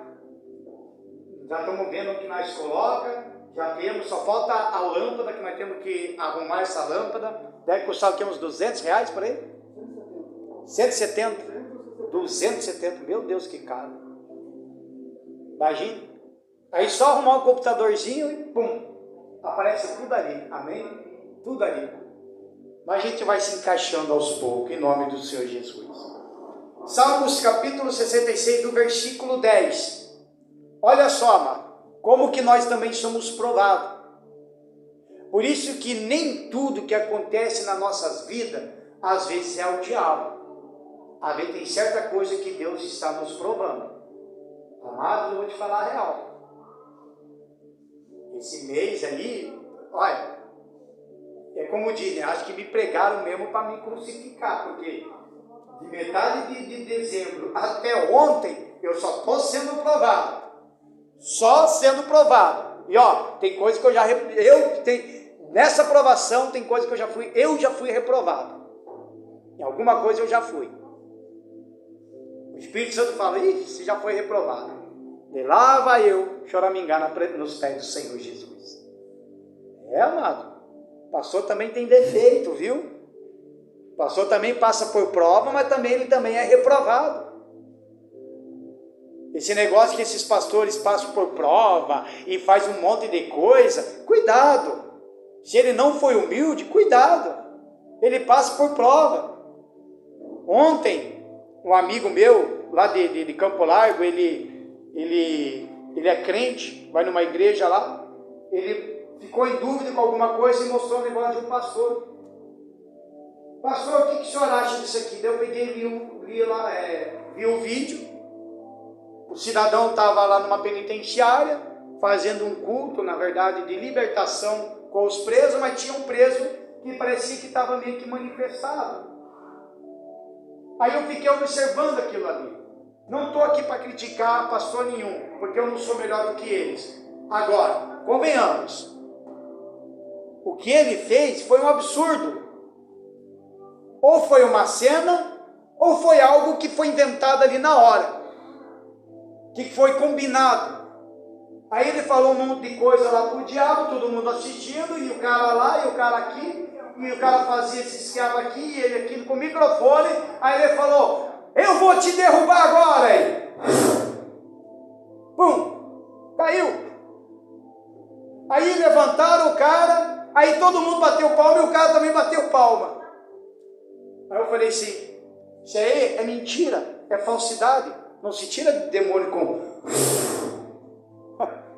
estamos vendo o que nós coloca. Já temos, só falta a lâmpada, que nós temos que arrumar essa lâmpada. Deve custar o que? Uns R$200 por aí? 170? 270, meu Deus, que caro. Imagina. Aí só arrumar um computadorzinho e pum, aparece tudo ali, amém? Tudo ali. Mas a gente vai se encaixando aos poucos, em nome do Senhor Jesus. Salmos capítulo 66, do versículo 10. Olha só, amado, como que nós também somos provados. Por isso que nem tudo que acontece nas nossas vidas, às vezes é o diabo. Às vezes tem certa coisa que Deus está nos provando. Amado, eu vou te falar a real. Esse mês aí, olha, é como dizem, acho que me pregaram mesmo para me crucificar, porque de metade de dezembro até ontem, eu só estou sendo provado. Só sendo provado. E ó, tem coisa que nessa provação tem coisa que eu já fui reprovado. Em alguma coisa eu já fui. O Espírito Santo fala, você já foi reprovado. E lá vai eu choramingar nos pés do Senhor Jesus. Amado. O pastor também tem defeito, viu? O pastor também passa por prova, mas ele também é reprovado. Esse negócio que esses pastores passam por prova e faz um monte de coisa, cuidado. Se ele não foi humilde, cuidado. Ele passa por prova. Ontem, um amigo meu, lá de Campo Largo, ele é crente, vai numa igreja lá, ele ficou em dúvida com alguma coisa e mostrou o negócio de um pastor. Pastor, o que o senhor acha disso aqui? Daí eu peguei e vi o vídeo. O cidadão estava lá numa penitenciária, fazendo um culto, na verdade, de libertação com os presos, mas tinha um preso que parecia que estava meio que manifestado. Aí eu fiquei observando aquilo ali. Não estou aqui para criticar pastor nenhum, porque eu não sou melhor do que eles. Agora, convenhamos, o que ele fez foi um absurdo. Ou foi uma cena, ou foi algo que foi inventado ali na hora, que foi combinado. Aí ele falou um monte de coisa lá pro diabo, todo mundo assistindo, e o cara lá, e o cara aqui, e o cara fazia esse esquema aqui, e ele aqui com o microfone. Aí ele falou, eu vou te derrubar agora, aí. Pum, caiu. Aí levantaram o cara, aí todo mundo bateu palma, e o cara também bateu palma. Aí eu falei assim, isso aí é mentira, é falsidade. Não se tira demônio com...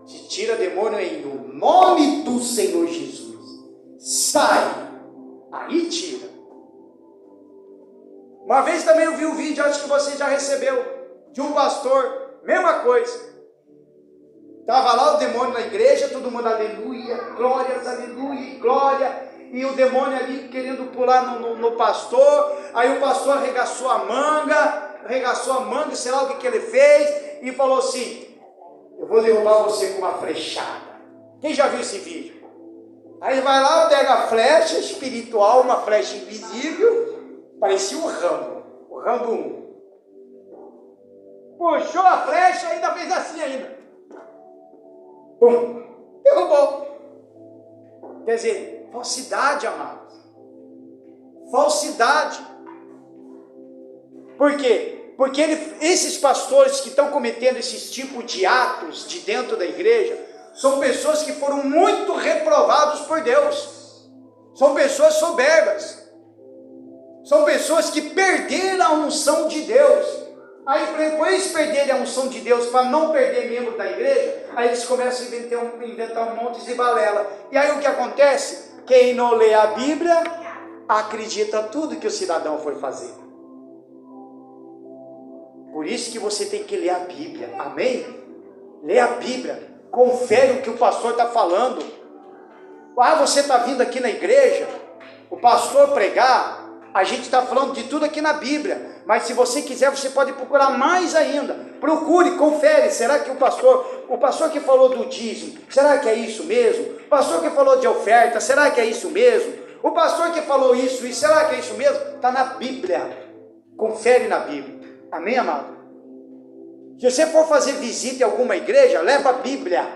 Se tira demônio em nome do Senhor Jesus. Sai. Aí tira. Uma vez também eu vi um vídeo, acho que você já recebeu, de um pastor, mesma coisa. Estava lá o demônio na igreja, todo mundo aleluia, glórias, aleluia, glória. E o demônio ali querendo pular no pastor. Aí o pastor arregaçou a manga, sei lá o que ele fez, e falou assim, eu vou derrubar você com uma flechada. Quem já viu esse vídeo? Aí vai lá, pega a flecha espiritual, uma flecha invisível, parecia o Rambo 1. Puxou a flecha e ainda fez assim ainda. Pum, derrubou. Quer dizer, falsidade, amados. Falsidade. Por quê? Porque esses pastores que estão cometendo esses tipos de atos de dentro da igreja, são pessoas que foram muito reprovados por Deus. São pessoas soberbas. São pessoas que perderam a unção de Deus. Aí, para eles perderem a unção de Deus, para não perder membro da igreja, aí eles começam a inventar um monte de balela. E aí o que acontece? Quem não lê a Bíblia, acredita tudo que o cidadão foi fazer. Por isso que você tem que ler a Bíblia, amém? Lê a Bíblia, confere o que o pastor está falando. Você está vindo aqui na igreja, o pastor pregar, a gente está falando de tudo aqui na Bíblia, mas se você quiser, você pode procurar mais ainda. Procure, confere, será que o pastor que falou do dízimo, será que é isso mesmo? O pastor que falou de oferta, será que é isso mesmo? O pastor que falou isso, será que é isso mesmo? Está na Bíblia, confere na Bíblia. Amém, amado? Se você for fazer visita em alguma igreja, leva a Bíblia.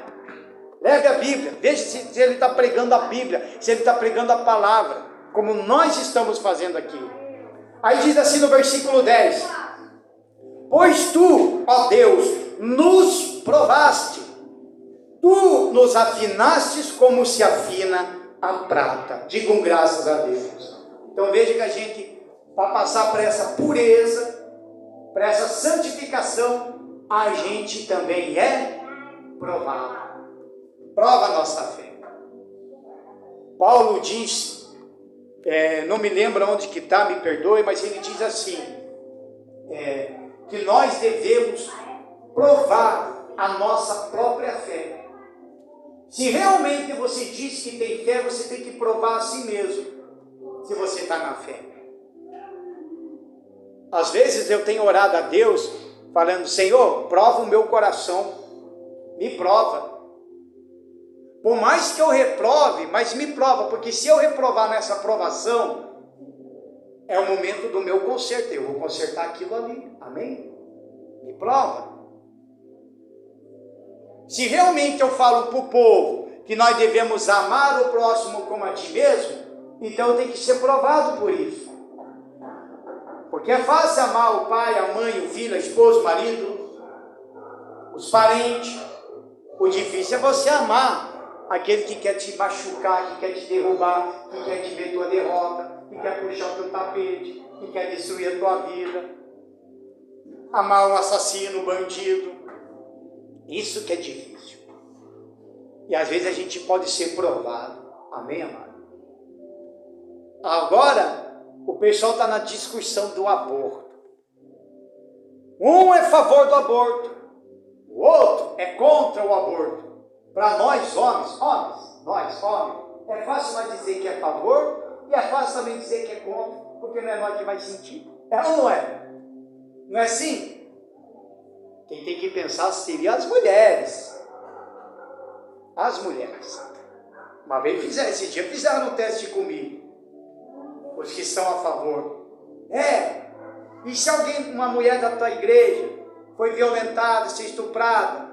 Leve a Bíblia. Veja se ele está pregando a Bíblia, se ele está pregando a palavra, como nós estamos fazendo aqui. Aí diz assim no versículo 10: pois tu, ó Deus, nos provaste, tu nos afinastes como se afina a prata. Digam graças a Deus. Então veja que a gente, para passar por essa pureza, para essa santificação, a gente também é provado. Prova a nossa fé. Paulo diz, não me lembro onde que está, me perdoe, mas ele diz assim, que nós devemos provar a nossa própria fé. Se realmente você diz que tem fé, você tem que provar a si mesmo, se você está na fé. Às vezes eu tenho orado a Deus, falando, Senhor, prova o meu coração, me prova. Por mais que eu reprove, mas me prova, porque se eu reprovar nessa aprovação, é o momento do meu conserto, eu vou consertar aquilo ali, amém? Me prova. Se realmente eu falo para o povo que nós devemos amar o próximo como a ti mesmo, então eu tenho que ser provado por isso. Porque é fácil amar o pai, a mãe, o filho, a esposa, o marido, os parentes. O difícil é você amar aquele que quer te machucar, que quer te derrubar, que quer te ver tua derrota, que quer puxar o teu tapete, que quer destruir a tua vida. Amar o assassino, o bandido. Isso que é difícil. E às vezes a gente pode ser provado. Amém, amado? Agora, o pessoal está na discussão do aborto. Um é a favor do aborto, o outro é contra o aborto. Para nós homens, é fácil nós dizer que é a favor e é fácil também dizer que é contra, porque não é nós que vai sentir. É ou não é? Não é assim? Quem tem que pensar seria as mulheres. As mulheres. Uma vez fizeram, esse dia fizeram um teste comigo. Os que estão a favor. E se alguém, uma mulher da tua igreja, foi violentada, ser estuprada,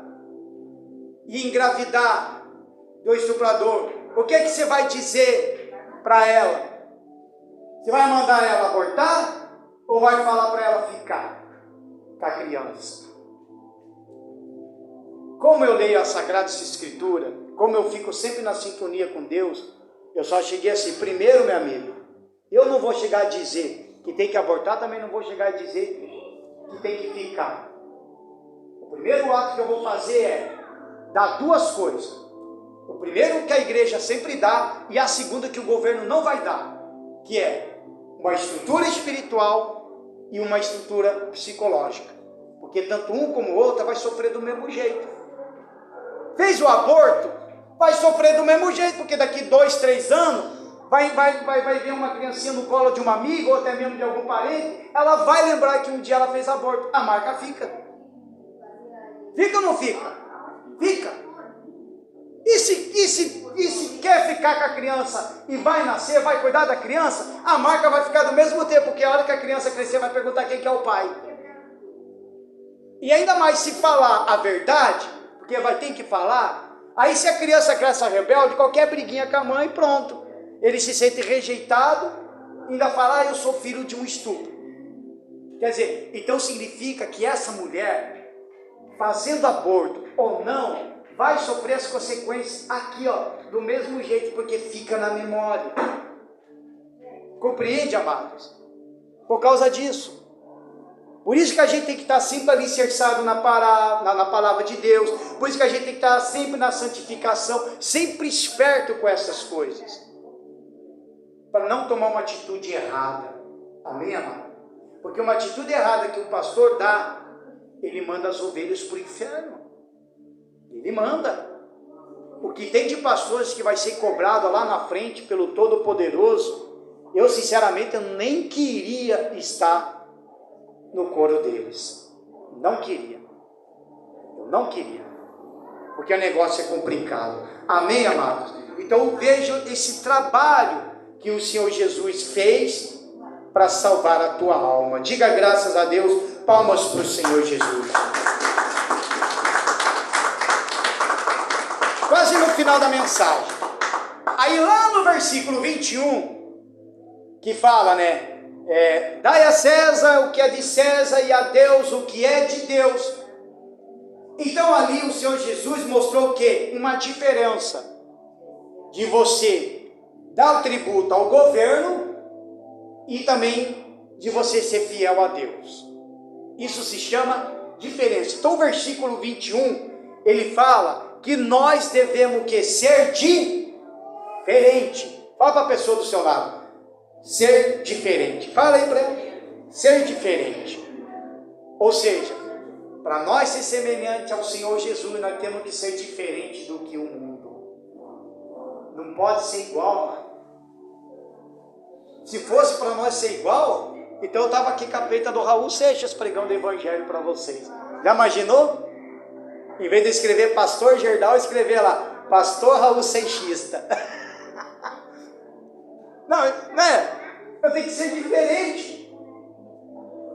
e engravidar do estuprador, o que é que você vai dizer para ela? Você vai mandar ela abortar? Ou vai falar para ela ficar com a criança? Como eu leio a Sagrada Escritura, como eu fico sempre na sintonia com Deus, eu só cheguei assim, primeiro, meu amigo, eu não vou chegar a dizer que tem que abortar, também não vou chegar a dizer que tem que ficar. O primeiro ato que eu vou fazer é dar duas coisas. O primeiro que a igreja sempre dá, e a segunda que o governo não vai dar, que é uma estrutura espiritual e uma estrutura psicológica. Porque tanto um como o outro vai sofrer do mesmo jeito. Fez o aborto, vai sofrer do mesmo jeito, porque daqui 2, 3 anos, vai ver uma criancinha no colo de uma amiga, ou até mesmo de algum parente, ela vai lembrar que um dia ela fez aborto, a marca fica. Fica ou não fica? Fica. E se quer ficar com a criança e vai nascer, vai cuidar da criança, a marca vai ficar do mesmo tempo, porque a hora que a criança crescer vai perguntar quem que é o pai. E ainda mais se falar a verdade, porque vai ter que falar, aí se a criança cresce rebelde, qualquer briguinha com a mãe, pronto. Ele se sente rejeitado, ainda fala, eu sou filho de um estupro. Quer dizer, então significa que essa mulher, fazendo aborto ou não, vai sofrer as consequências aqui, do mesmo jeito, porque fica na memória. Compreende, amados? Por causa disso. Por isso que a gente tem que estar sempre alicerçado na palavra de Deus. Por isso que a gente tem que estar sempre na santificação, sempre esperto com essas coisas. Para não tomar uma atitude errada. Amém, amado? Porque uma atitude errada que o pastor dá, ele manda as ovelhas para o inferno. Ele manda. O que tem de pastores que vai ser cobrado lá na frente pelo Todo-Poderoso, eu sinceramente eu nem queria estar no coro deles. Não queria. Eu não queria. Porque o negócio é complicado. Amém, amados? Então veja esse trabalho que o Senhor Jesus fez para salvar a tua alma. Diga graças a Deus, palmas para o Senhor Jesus. Quase no final da mensagem. Aí lá no versículo 21, que fala, dai a César o que é de César e a Deus o que é de Deus. Então ali o Senhor Jesus mostrou o quê? Uma diferença de você dar o tributo ao governo e também de você ser fiel a Deus. Isso se chama diferença. Então o versículo 21, ele fala que nós devemos que ser diferente. Fala para a pessoa do seu lado. Ser diferente. Fala aí para ele. Ser diferente. Ou seja, para nós ser semelhante ao Senhor Jesus, nós temos que ser diferente do que o mundo. Não pode ser igual. Se fosse para nós ser igual, então eu estava aqui capeta do Raul Seixas pregando o evangelho para vocês. Já imaginou? Em vez de escrever Pastor Gerdau, escrever lá Pastor Raul Seixista. Não, né? Eu tenho que ser diferente.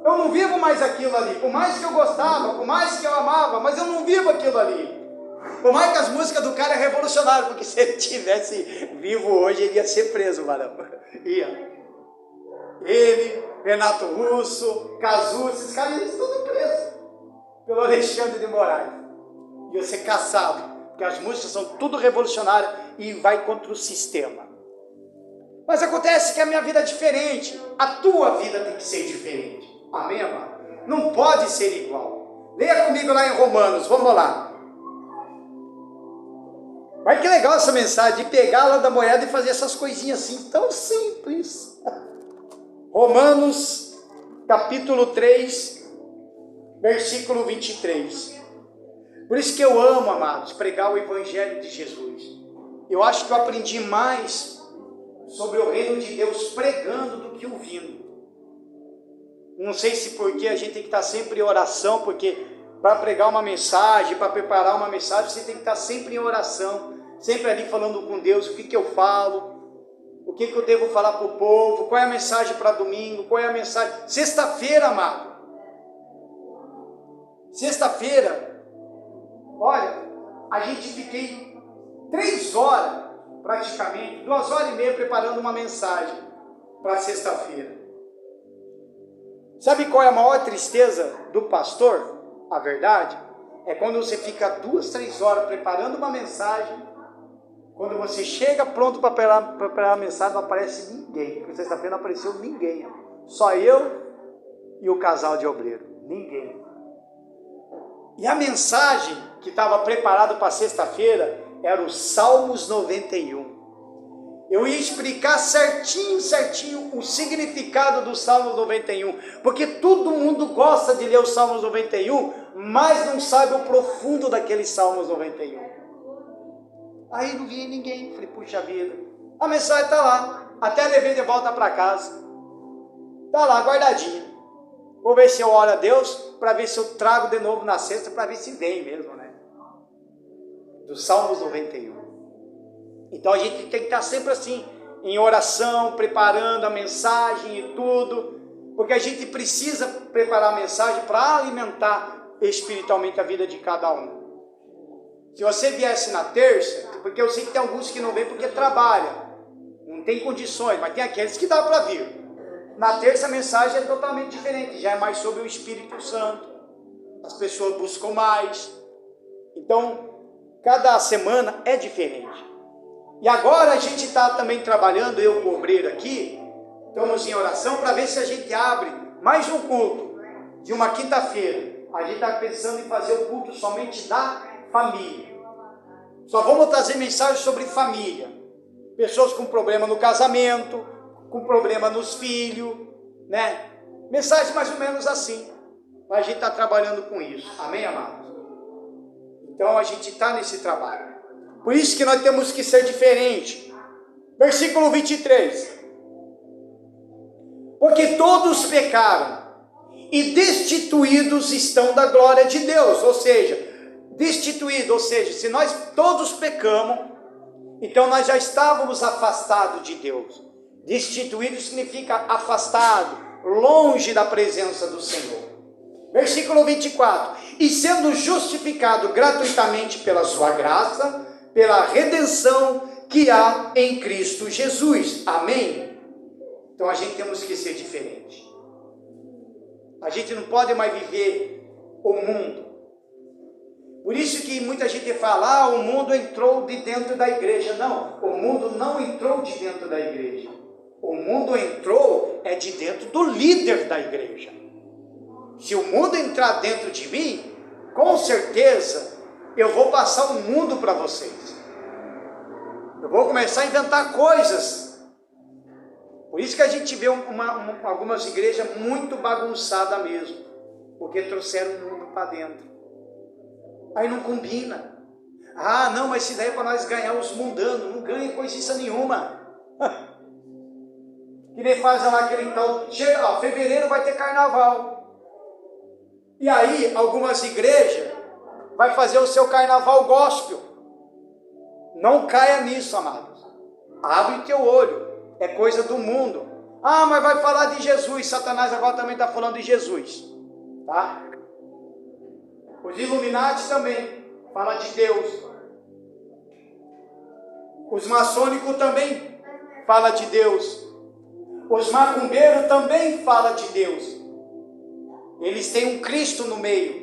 Eu não vivo mais aquilo ali. Por mais que eu gostava, por mais que eu amava, mas eu não vivo aquilo ali. Por mais que as músicas do cara é revolucionário, porque se ele tivesse vivo hoje, ele ia ser preso, varão. Ia. Ele, Renato Russo, Cazu, esses caras iam tudo presos pelo Alexandre de Moraes. Ia ser caçado. Porque as músicas são tudo revolucionárias e vai contra o sistema. Mas acontece que a minha vida é diferente. A tua vida tem que ser diferente. Amém, amado? Não pode ser igual. Leia comigo lá em Romanos, vamos lá. Mas que legal essa mensagem, de pegar lá da moeda e fazer essas coisinhas assim, tão simples. Romanos, capítulo 3, versículo 23. Por isso que eu amo, amados, pregar o Evangelho de Jesus. Eu acho que eu aprendi mais sobre o reino de Deus pregando do que ouvindo. Não sei se porque a gente tem que estar sempre em oração, porque para pregar uma mensagem, para preparar uma mensagem, você tem que estar sempre em oração, sempre ali falando com Deus, o que eu falo, o que eu devo falar para o povo, qual é a mensagem para domingo, qual é a mensagem... Sexta-feira, amado. Sexta-feira, olha, a gente fiquei 3 horas, praticamente, 2 horas e meia preparando uma mensagem para sexta-feira. Sabe qual é a maior tristeza do pastor? A verdade é quando você fica 2, 3 horas preparando uma mensagem, quando você chega pronto para preparar a mensagem, não aparece ninguém, porque sexta-feira não apareceu ninguém, só eu e o casal de obreiro, ninguém. E a mensagem que estava preparada para sexta-feira era o Salmos 91. Eu ia explicar certinho o significado do Salmos 91, porque todo mundo gosta de ler o Salmos 91, mas não sabe o profundo daquele Salmos 91. Aí não vinha ninguém, falei, puxa vida, a mensagem está lá, até levei de volta para casa, está lá guardadinha. Vou ver se eu oro a Deus, para ver se eu trago de novo na sexta, para ver se vem mesmo, né? Do Salmos 91. Então a gente tem que estar sempre assim, em oração, preparando a mensagem e tudo, porque a gente precisa preparar a mensagem para alimentar espiritualmente a vida de cada um. Se você viesse na terça, porque eu sei que tem alguns que não vêm porque trabalham, não tem condições, mas tem aqueles que dá para vir. Na terça a mensagem é totalmente diferente, já é mais sobre o Espírito Santo, as pessoas buscam mais, então cada semana é diferente. E agora a gente está também trabalhando, eu com o obreiro aqui, estamos em oração para ver se a gente abre mais um culto de uma quinta-feira. A gente está pensando em fazer o culto somente da família. Só vamos trazer mensagens sobre família. Pessoas com problema no casamento, com problema nos filhos, né? Mensagens mais ou menos assim. A gente está trabalhando com isso. Amém, amados? Então a gente está nesse trabalho. Por isso que nós temos que ser diferente. Versículo 23. Porque todos pecaram e destituídos estão da glória de Deus. Ou seja, se nós todos pecamos, então nós já estávamos afastados de Deus. Destituído significa afastado, longe da presença do Senhor. Versículo 24. E sendo justificado gratuitamente pela sua graça, pela redenção que há em Cristo Jesus. Amém? Então a gente temos que ser diferente. A gente não pode mais viver o mundo. Por isso que muita gente fala, o mundo entrou de dentro da igreja. Não, o mundo não entrou de dentro da igreja. O mundo entrou de dentro do líder da igreja. Se o mundo entrar dentro de mim, com certeza eu vou passar o mundo para vocês. Eu vou começar a inventar coisas. Por isso que a gente vê algumas igrejas muito bagunçadas mesmo, porque trouxeram o mundo para dentro. Aí não combina. Ah, não, mas se daí é para nós ganhar os mundanos, não ganha coisa nenhuma. Que nem faz lá aquele tal, chega, ó, fevereiro vai ter carnaval. E aí algumas igrejas vai fazer o seu carnaval gospel. Não caia nisso, amados. Abre o teu olho. É coisa do mundo. Ah, mas vai falar de Jesus. Satanás agora também está falando de Jesus. Tá? Os Illuminati também falam de Deus. Os maçônicos também falam de Deus. Os macumbeiros também falam de Deus. Eles têm um Cristo no meio.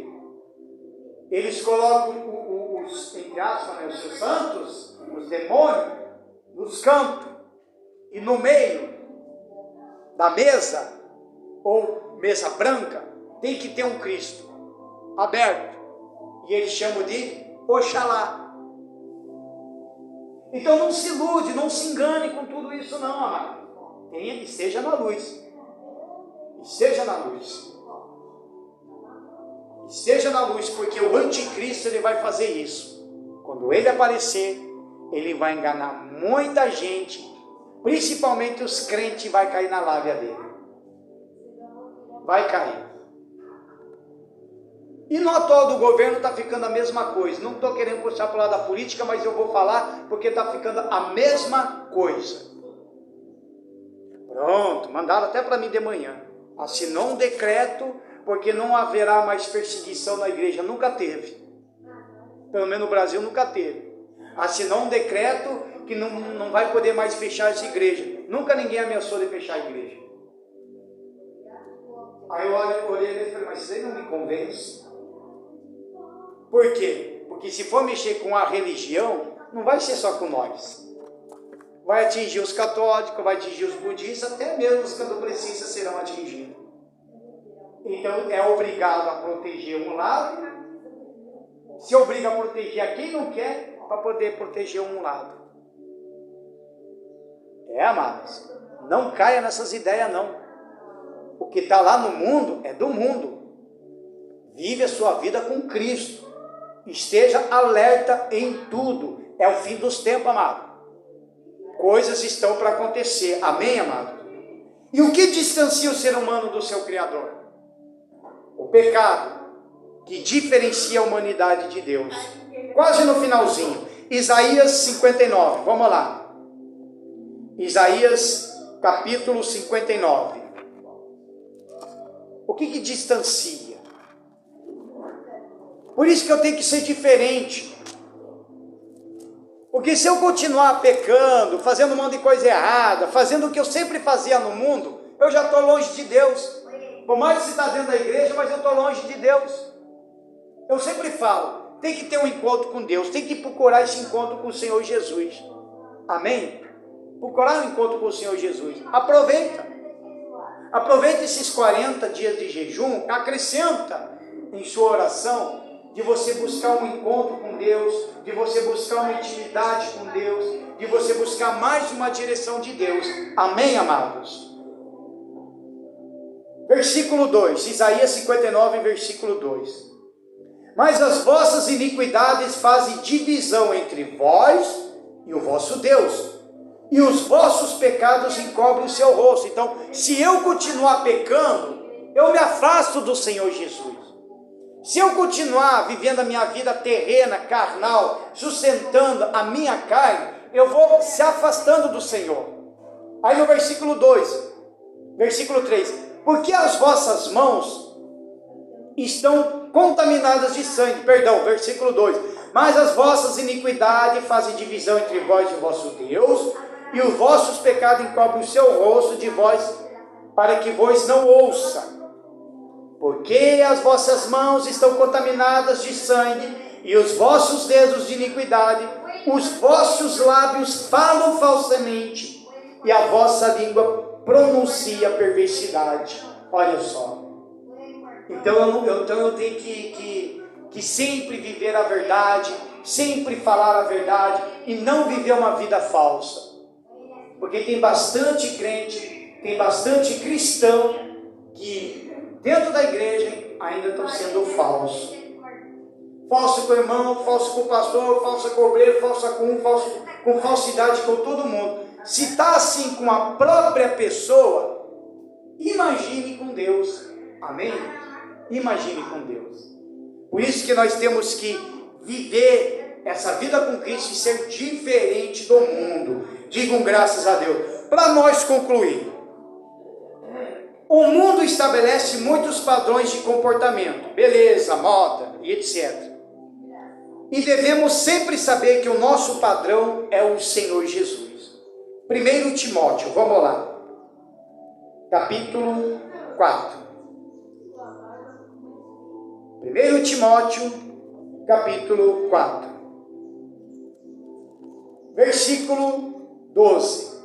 Eles colocam os, entre aspas, né, os santos, os demônios, nos cantos. E no meio da mesa, ou mesa branca, tem que ter um Cristo aberto. E eles chamam de Oxalá. Então não se ilude, não se engane com tudo isso não, amado. Esteja na luz. Esteja na luz. Esteja na luz, porque o anticristo ele vai fazer isso. Quando ele aparecer, ele vai enganar muita gente, principalmente os crentes, vai cair na lábia dele. Vai cair. E no atual do governo está ficando a mesma coisa. Não estou querendo puxar para o lado da política, mas eu vou falar porque está ficando a mesma coisa. Pronto, mandaram até para mim de manhã. Assinou um decreto porque não haverá mais perseguição na igreja. Nunca teve. Pelo menos no Brasil nunca teve. Assinou um decreto que não vai poder mais fechar as igrejas. Nunca ninguém ameaçou de fechar a igreja. Aí eu olhei e falei, mas isso aí não me convence. Por quê? Porque se for mexer com a religião, não vai ser só com nós. Vai atingir os católicos, vai atingir os budistas, até mesmo os candomblecistas serão atingidos. Então é obrigado a proteger um lado, se obriga a proteger a quem não quer, para poder proteger um lado. Amados, não caia nessas ideias não. O que está lá no mundo é do mundo. Vive a sua vida com Cristo. Esteja alerta em tudo. É o fim dos tempos, amado. Coisas estão para acontecer. Amém, amado? E o que distancia o ser humano do seu Criador? O pecado, que diferencia a humanidade de Deus. Quase no finalzinho. Isaías 59. Vamos lá. Isaías capítulo 59. O que distancia? Por isso que eu tenho que ser diferente. Porque se eu continuar pecando, fazendo um monte de coisa errada, fazendo o que eu sempre fazia no mundo, eu já estou longe de Deus. Por mais que você está dentro da igreja, mas eu estou longe de Deus. Eu sempre falo, tem que ter um encontro com Deus, tem que procurar esse encontro com o Senhor Jesus. Amém? Procurar um encontro com o Senhor Jesus. Aproveita. Aproveita esses 40 dias de jejum, acrescenta em sua oração, de você buscar um encontro com Deus, de você buscar uma intimidade com Deus, de você buscar mais uma direção de Deus. Amém, amados? Versículo 2, Isaías 59, versículo 2. Mas as vossas iniquidades fazem divisão entre vós e o vosso Deus, e os vossos pecados encobrem o seu rosto. Então, se eu continuar pecando, eu me afasto do Senhor Jesus. Se eu continuar vivendo a minha vida terrena, carnal, sustentando a minha carne, eu vou se afastando do Senhor. Aí no versículo 2, versículo 3, porque as vossas mãos estão contaminadas de sangue, versículo 2, mas as vossas iniquidades fazem divisão entre vós e o vosso Deus, e os vossos pecados encobrem o seu rosto de vós, para que vos não ouça. Porque as vossas mãos estão contaminadas de sangue, e os vossos dedos de iniquidade, os vossos lábios falam falsamente, e a vossa língua pronuncia perversidade. Olha só. Então eu tenho que sempre viver a verdade, sempre falar a verdade, e não viver uma vida falsa. Porque tem bastante crente, tem bastante cristão, que dentro da igreja ainda estão sendo falsos. Falso com o irmão, falso com o pastor, falso com o obreiro, falso com falsidade com todo mundo. Se está assim com a própria pessoa, imagine com Deus. Amém? Imagine com Deus. Por isso que nós temos que viver essa vida com Cristo e ser diferente do mundo. Digam graças a Deus. Para nós concluir, o mundo estabelece muitos padrões de comportamento, beleza, moda e etc. E devemos sempre saber que o nosso padrão é o Senhor Jesus. 1 Timóteo, vamos lá. Capítulo 4. 1 Timóteo, capítulo 4. Versículo 12.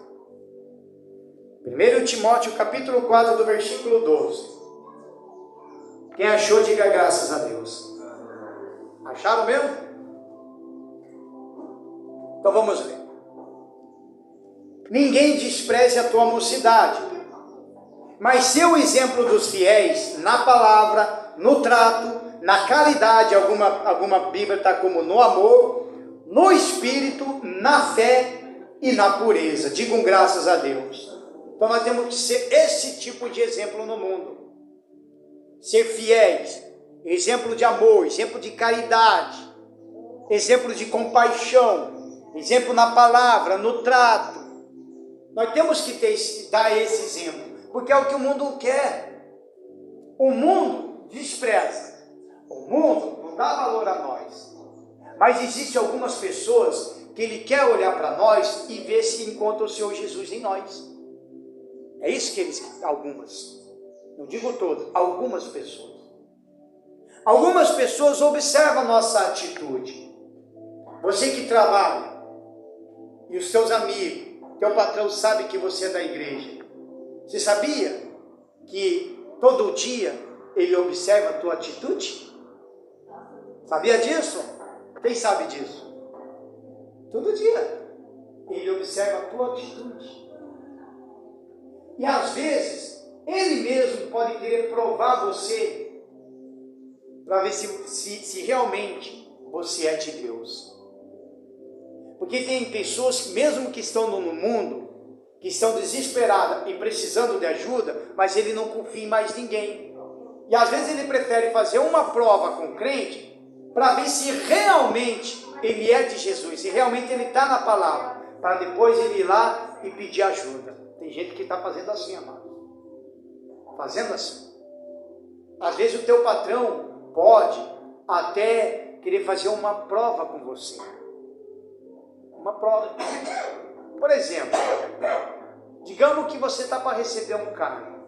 1 Timóteo, capítulo 4, do versículo 12. Quem achou, diga graças a Deus. Acharam mesmo? Então vamos ver. Ninguém despreze a tua mocidade, mas seu o exemplo dos fiéis na palavra, no trato, na caridade, alguma Bíblia está como no amor, no espírito, na fé e na pureza. Digam graças a Deus. Então nós temos que ser esse tipo de exemplo no mundo. Ser fiéis, exemplo de amor, exemplo de caridade, exemplo de compaixão, exemplo na palavra, no trato. Nós temos que dar esse exemplo, porque é o que o mundo quer. O mundo despreza. O mundo não dá valor a nós. Mas existem algumas pessoas que ele quer olhar para nós e ver se encontra o Senhor Jesus em nós. É isso que eles, algumas, não digo todas, algumas pessoas. Algumas pessoas observam a nossa atitude. Você que trabalha, e os seus amigos, teu patrão sabe que você é da igreja. Você sabia que todo dia ele observa a tua atitude? Sabia disso? Quem sabe disso? Todo dia ele observa a tua atitude. E às vezes ele mesmo pode querer provar você para ver se realmente você é de Deus. Porque tem pessoas, mesmo que estão no mundo, que estão desesperadas e precisando de ajuda, mas ele não confia em mais ninguém. E às vezes ele prefere fazer uma prova com o crente para ver se realmente ele é de Jesus, se realmente ele está na palavra, para depois ele ir lá e pedir ajuda. Tem gente que está fazendo assim, amado. Fazendo assim. Às vezes o teu patrão pode até querer fazer uma prova com você. Uma prova. Por exemplo, digamos que você está para receber um cargo.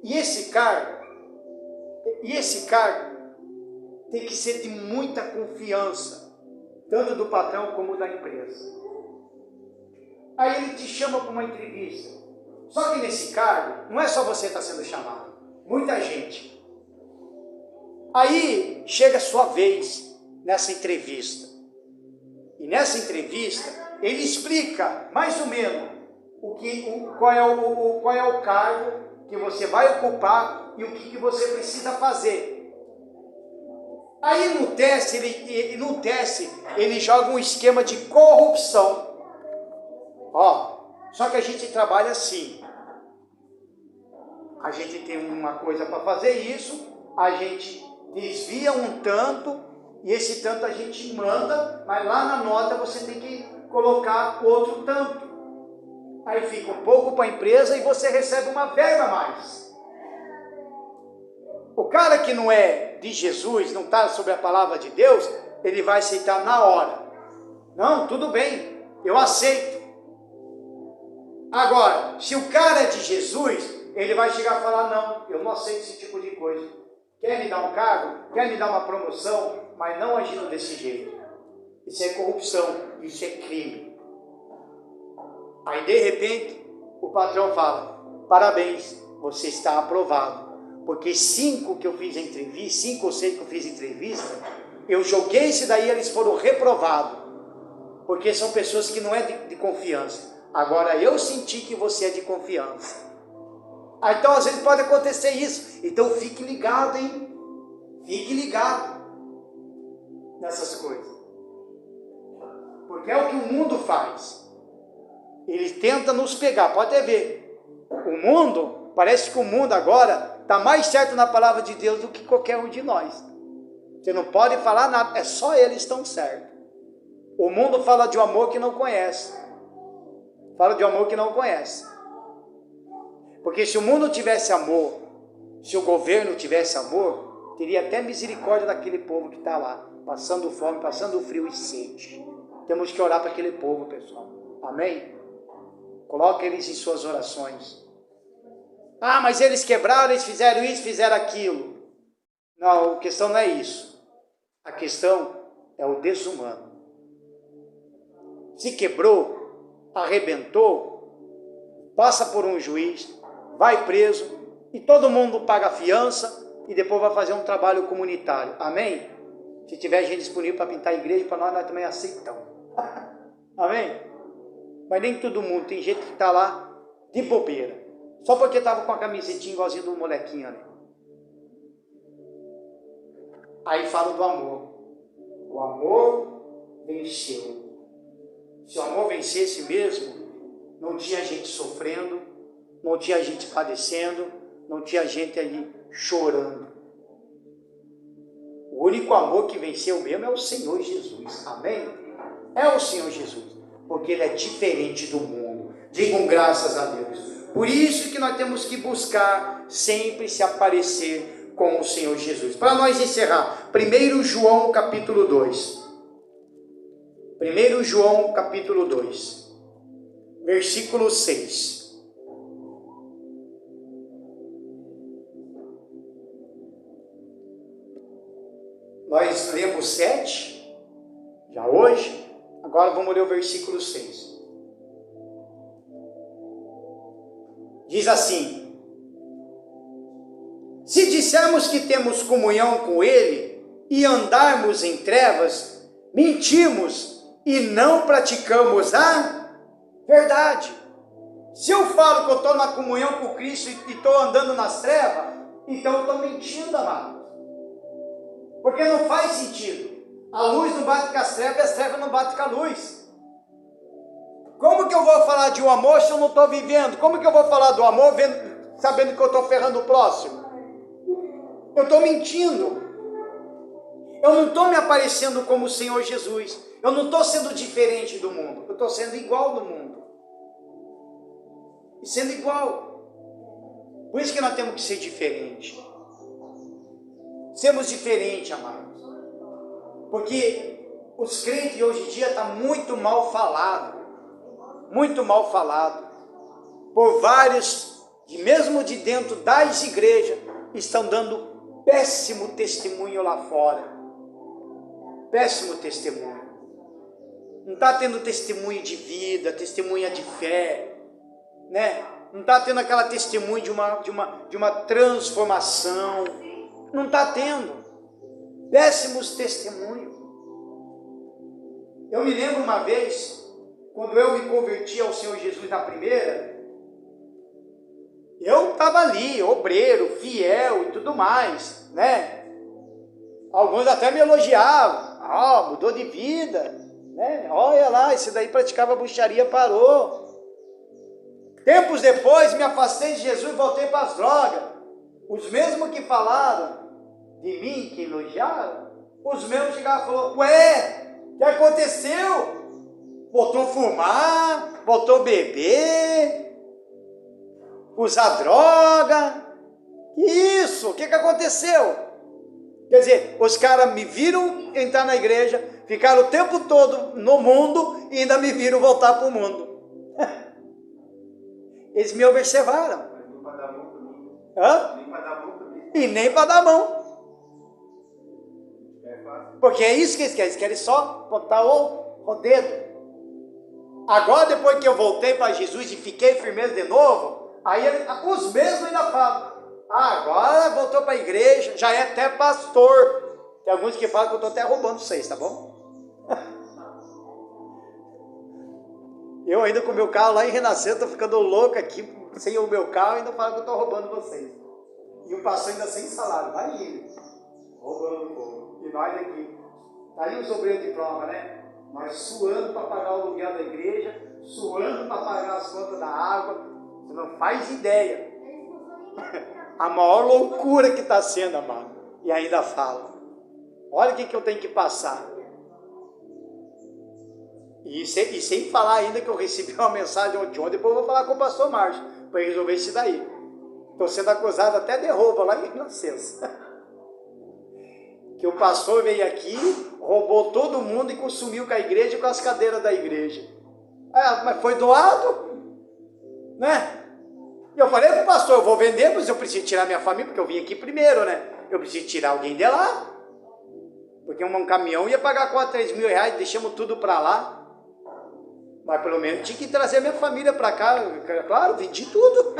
E esse cargo tem que ser de muita confiança, tanto do patrão como da empresa. Aí ele te chama para uma entrevista. Só que nesse cargo, não é só você que está sendo chamado, muita gente. Aí chega a sua vez nessa entrevista. E nessa entrevista, ele explica mais ou menos qual é o cargo que você vai ocupar e o que você precisa fazer. Aí no teste, ele joga um esquema de corrupção. Só que a gente trabalha assim. A gente tem uma coisa para fazer isso, a gente desvia um tanto, e esse tanto a gente manda, mas lá na nota você tem que colocar outro tanto. Aí fica um pouco para a empresa e você recebe uma verba a mais. O cara que não é de Jesus, não está sobre a palavra de Deus, ele vai aceitar na hora. Não, tudo bem, eu aceito. Agora, se o cara é de Jesus, ele vai chegar e falar, não, eu não aceito esse tipo de coisa. Quer me dar um cargo, quer me dar uma promoção, mas não agindo desse jeito. Isso é corrupção, isso é crime. Aí de repente, o patrão fala, parabéns, você está aprovado. Porque 5 ou 6 que eu fiz entrevista, eu joguei esse daí, eles foram reprovados. Porque são pessoas que não é de confiança. Agora eu senti que você é de confiança. Então às vezes pode acontecer isso. Então fique ligado, hein? Fique ligado nessas coisas. Porque é o que o mundo faz. Ele tenta nos pegar, pode até ver. O mundo, parece que o mundo agora está mais certo na palavra de Deus do que qualquer um de nós. Você não pode falar nada, é só eles estão certos. O mundo fala de um amor que não conhece. Fala de um amor que não conhece. Porque se o mundo tivesse amor, se o governo tivesse amor, teria até misericórdia daquele povo que está lá, passando fome, passando frio e sede. Temos que orar para aquele povo, pessoal. Amém? Coloque eles em suas orações. Ah, mas eles quebraram, eles fizeram isso, fizeram aquilo. Não, a questão não é isso. A questão é o desumano. Se quebrou, arrebentou, passa por um juiz, vai preso e todo mundo paga a fiança e depois vai fazer um trabalho comunitário. Amém? Se tiver gente disponível para pintar a igreja, para nós também aceitamos. Amém? Mas nem todo mundo, tem gente que está lá de bobeira, só porque estava com a camisetinha igualzinho do molequinho ali. Aí fala do amor. O amor venceu. Se o amor vencesse mesmo, não tinha gente sofrendo, não tinha gente padecendo, não tinha gente ali chorando. O único amor que venceu mesmo é o Senhor Jesus. Amém? É o Senhor Jesus, porque Ele é diferente do mundo. Digam graças a Deus. Por isso que nós temos que buscar sempre se aparecer com o Senhor Jesus. Para nós encerrar, 1 João capítulo 2. 1 João capítulo 2, versículo 6. Nós lemos 7, já hoje, agora vamos ler o versículo 6. Diz assim: se dissermos que temos comunhão com Ele e andarmos em trevas, mentimos e não praticamos a verdade. Se eu falo que eu estou na comunhão com Cristo e estou andando nas trevas, então eu estou mentindo, amado. Porque não faz sentido. A luz não bate com as trevas e as trevas não batem com a luz. Como que eu vou falar de um amor se eu não estou vivendo? Como que eu vou falar do amor sabendo que eu estou ferrando o próximo? Eu estou mentindo. Eu não estou me aparecendo como o Senhor Jesus. Eu não estou sendo diferente do mundo. Eu estou sendo igual do mundo. E sendo igual. Por isso que nós temos que ser diferentes. Sermos diferentes, amados. Porque os crentes hoje em dia estão muito mal falados. Muito mal falado. Por vários, mesmo de dentro das igrejas, estão dando péssimo testemunho lá fora. Péssimo testemunho. Não está tendo testemunho de vida, testemunha de fé, né? Não está tendo aquela testemunho de uma transformação. Não está tendo. Péssimos testemunhos. Eu me lembro uma vez, quando eu me converti ao Senhor Jesus na primeira, eu estava ali, obreiro, fiel e tudo mais, né? Alguns até me elogiavam. Mudou de vida, né? Olha lá, esse daí praticava bruxaria, parou. Tempos depois me afastei de Jesus e voltei para as drogas. Os mesmos que falaram de mim, que elogiaram, os mesmos chegaram e falaram: ué, o que aconteceu? Voltou a fumar, voltou a beber, usar droga. Que isso? O que aconteceu? Quer dizer, os caras me viram entrar na igreja, ficaram o tempo todo no mundo e ainda me viram voltar para o mundo. Eles me observaram. E nem para dar mão. Porque é isso que eles querem só botar o dedo. Agora, depois que eu voltei para Jesus e fiquei firmeza de novo, aí os mesmos ainda falam: agora voltou para a igreja, já é até pastor. Tem alguns que falam que eu estou até roubando vocês, tá bom? Eu ainda com o meu carro lá em Renascença, estou ficando louco aqui, sem o meu carro, ainda falo que eu estou roubando vocês. E o pastor ainda sem salário, vai ir, roubando o povo. E nós aqui, tá aí os obreiros de prova, né? Nós suando para pagar o aluguel da igreja, suando para pagar as contas da água. Você não faz ideia. A maior loucura que está sendo, amado. E ainda fala. Olha o que eu tenho que passar. E sem falar ainda que eu recebi uma mensagem ontem, depois eu vou falar com o pastor Márcio, para resolver isso daí. Estou sendo acusado até de roubo lá em Nascença. Que o pastor veio aqui, roubou todo mundo e consumiu com a igreja e com as cadeiras da igreja. Mas foi doado, né? E eu falei para o pastor, eu vou vender, mas eu preciso tirar minha família, porque eu vim aqui primeiro, né? Eu preciso tirar alguém de lá. Porque um caminhão ia pagar 4, 3 mil reais, deixamos tudo para lá. Mas pelo menos tinha que trazer minha família para cá. Claro, vendi tudo.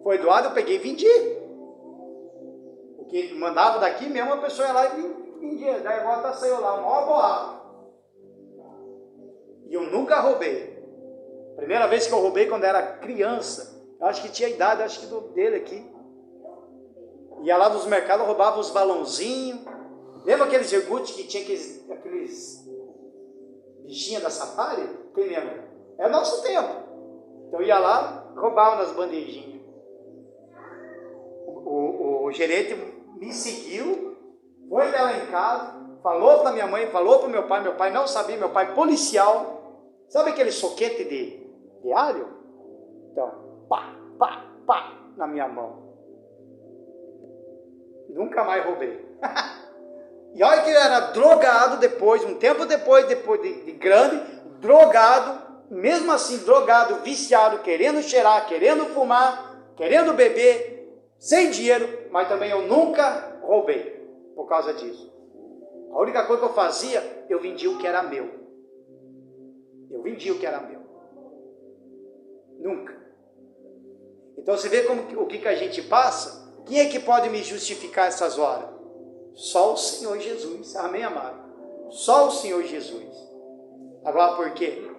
Foi doado, eu peguei e vendi. O que mandava daqui mesmo, a pessoa ia lá e vendia. Daí volta saiu lá, uma hora boa. E eu nunca roubei. Primeira vez que eu roubei quando era criança. Eu acho que tinha idade, acho que dele aqui. Ia lá nos mercados, roubava os balãozinhos. Lembra aqueles iogurtes que tinha aqueles bichinhos da Safari? Quem lembra? É o nosso tempo. Então ia lá, roubava nas bandejinhas. O gerente me seguiu, foi até lá em casa, falou para minha mãe, falou para meu pai não sabia, meu pai policial. Sabe aquele soquete de alho? Então, pá, pá, pá, na minha mão. Nunca mais roubei. E olha que eu era drogado depois, um tempo depois de grande, drogado, mesmo assim drogado, viciado, querendo cheirar, querendo fumar, querendo beber, sem dinheiro, mas também eu nunca roubei por causa disso. A única coisa que eu fazia, eu vendia o que era meu. Eu vendia o que era meu. Nunca. Então você vê o que a gente passa. Quem é que pode me justificar essas horas? Só o Senhor Jesus. Amém, amado? Só o Senhor Jesus. Agora por quê?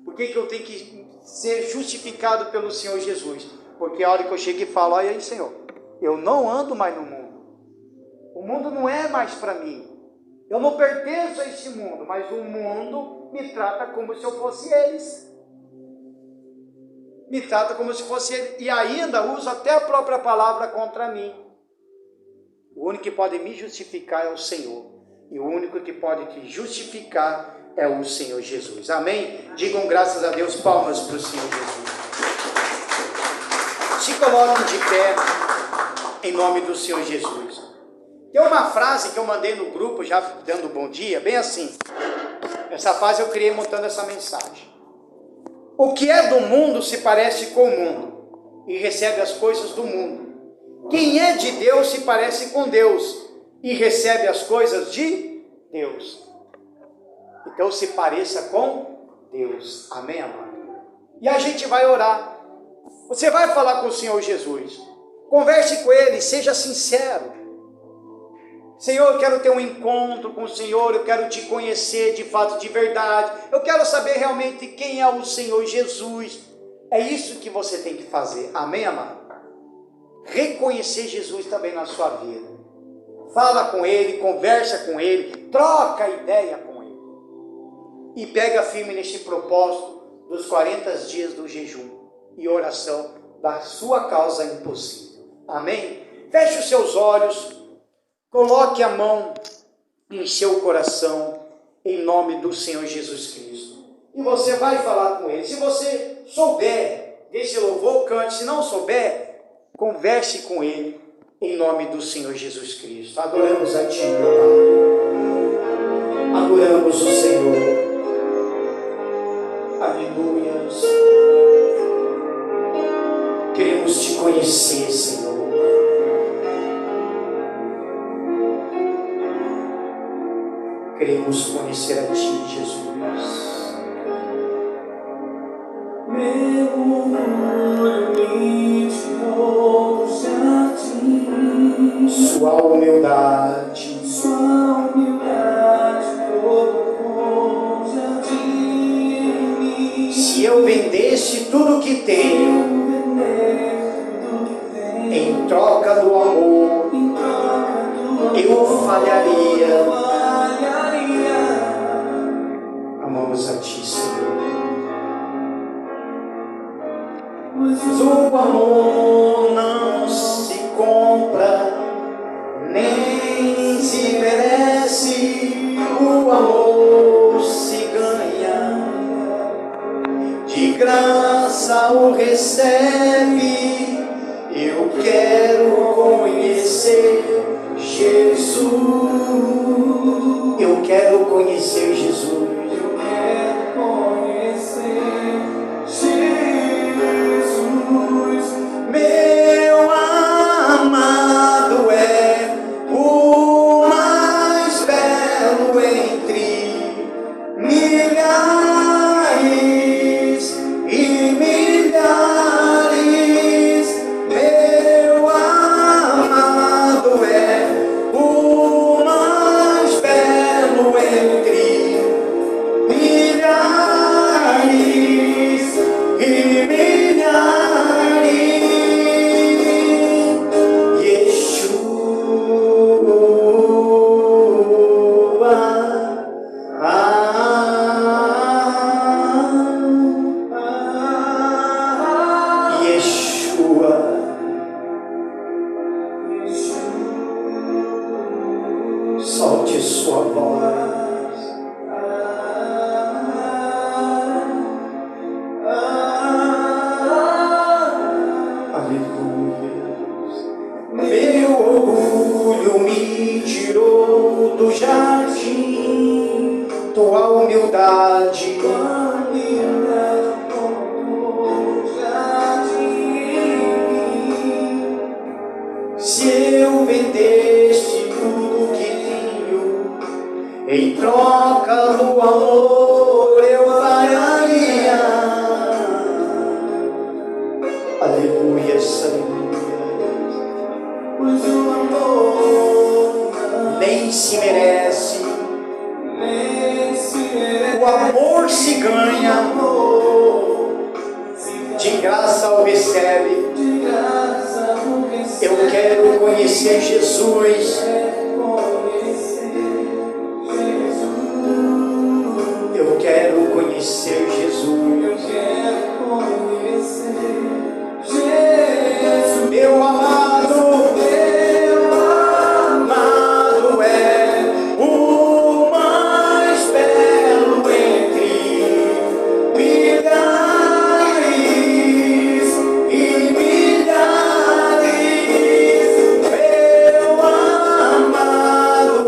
Por que eu tenho que ser justificado pelo Senhor Jesus? Porque a hora que eu chego e falo, olha aí, Senhor, eu não ando mais no mundo. O mundo não é mais para mim. Eu não pertenço a esse mundo, mas o mundo me trata como se eu fosse eles. Me trata como se fosse ele. E ainda usa até a própria palavra contra mim. O único que pode me justificar é o Senhor. E o único que pode te justificar é o Senhor Jesus. Amém? Digam graças a Deus, palmas para o Senhor Jesus. Se coloquem de pé em nome do Senhor Jesus. Tem uma frase que eu mandei no grupo, já dando bom dia, bem assim. Essa frase eu criei montando essa mensagem. O que é do mundo se parece com o mundo e recebe as coisas do mundo. Quem é de Deus se parece com Deus e recebe as coisas de Deus. Então se pareça com Deus. Amém, amado? E a gente vai orar. Você vai falar com o Senhor Jesus. Converse com Ele, seja sincero. Senhor, eu quero ter um encontro com o Senhor, eu quero te conhecer de fato, de verdade. Eu quero saber realmente quem é o Senhor Jesus. É isso que você tem que fazer. Amém, amado? Reconhecer Jesus também na sua vida. Fala com Ele, conversa com Ele, troca ideia com Ele. E pega firme neste propósito dos 40 dias do jejum e oração da sua causa impossível. Amém? Feche os seus olhos, coloque a mão em seu coração, em nome do Senhor Jesus Cristo. E você vai falar com Ele. Se você souber desse louvor, cante. Se não souber, converse com Ele, em nome do Senhor Jesus Cristo. Adoramos a Ti, meu Pai. Adoramos o Senhor. Aleluias. Queremos te conhecer, Senhor. Queremos conhecer a Ti, Jesus. Meu orgulho me trouxe a Ti. Sua humildade colocou-se a Ti. Se eu vendesse tudo que tenho em troca do amor, eu falharia. Amamos a Ti, Senhor. O amor não se compra, nem se merece. quero conhecer Jesus. Eu quero conhecer Jesus. Meu amado é o mais belo entre milhares e milhares. Meu amado é o mais belo entre milhares e milhares. Solte sua voz. Aleluia. Meu orgulho me tirou do jardim, tua humildade. Se eu vendeste tudo que tenho, em troca do amor eu daria. Aleluia, aleluia. Pois o amor Nem se merece, nem se merece. o amor se ganha, de graça o recebe. De graça o recebe. Eu quero conhecer Jesus. Eu quero conhecer Jesus. Meu amado é o mais belo entre milhares e milhares. Meu amado é o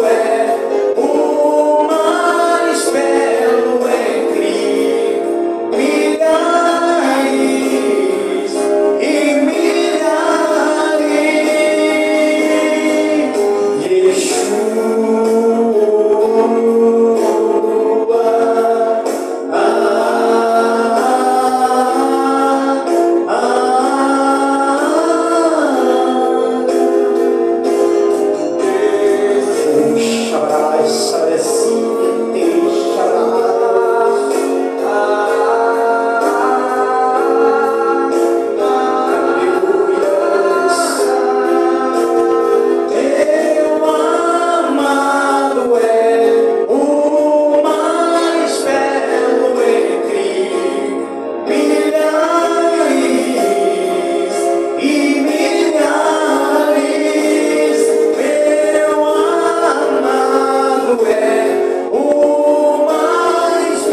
mais belo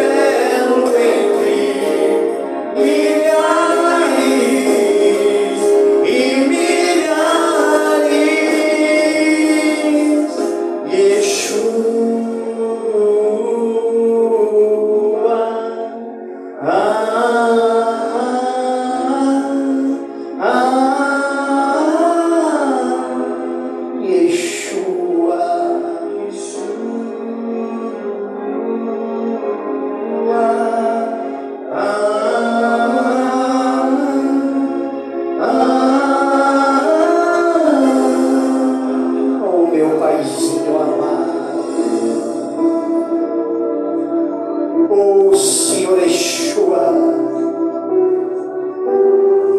entre milhares e milhares.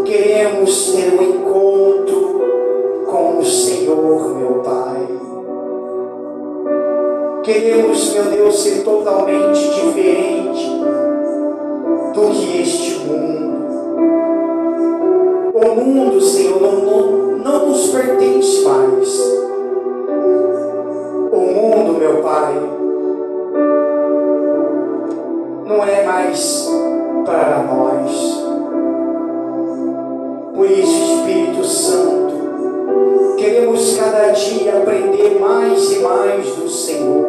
Queremos ter um encontro com o Senhor, meu Pai. Queremos, meu Deus, ser totalmente diferente do que este mundo. O mundo, Senhor, não nos pertence mais. O mundo, meu Pai, não é mais para nós. Por isso, Espírito Santo, queremos cada dia aprender mais e mais do Senhor.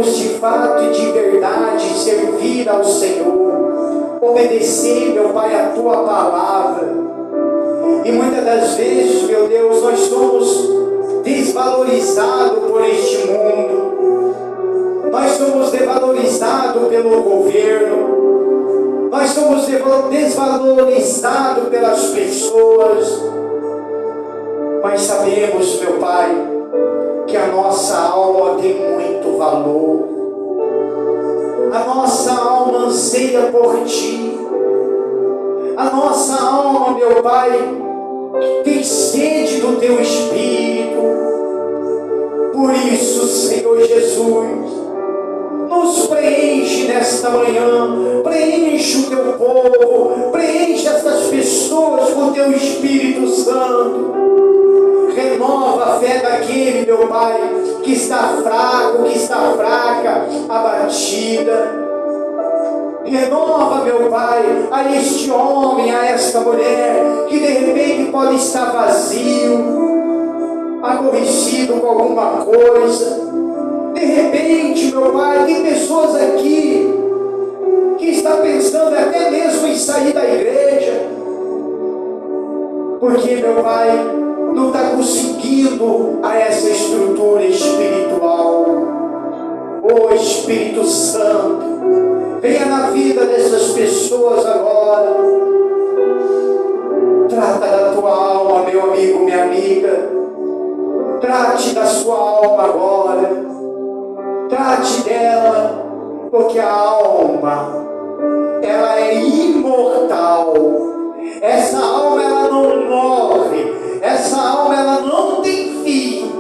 queremos de fato e de verdade servir ao Senhor, obedecer, meu Pai, a Tua palavra. E muitas das vezes, meu Deus, nós somos desvalorizados por este mundo, nós somos desvalorizados pelo governo, nós somos desvalorizados pelas pessoas, mas sabemos, meu Pai, que a nossa alma tem muito valor, a nossa alma anseia por Ti, a nossa alma, meu Pai, tem sede do Teu Espírito. Por isso, Senhor Jesus, nos preenche nesta manhã, preenche o Teu povo, preenche essas pessoas com o Teu Espírito Santo. Renova a fé daquele, meu Pai, que está fraco, que está fraca, abatida. Renova, meu Pai, a este homem, a esta mulher, que de repente pode estar vazio, aborrecido com alguma coisa. De repente, meu Pai, tem pessoas aqui que está pensando até mesmo em sair da igreja, porque, meu Pai, não está conseguindo a essa estrutura espiritual. Ô Espírito Santo, venha na vida dessas pessoas agora. Trata da tua alma, meu amigo, minha amiga. Trate da sua alma agora. Trate dela, porque a alma, ela é imortal. Essa alma, ela não morre. Essa alma, ela não tem fim.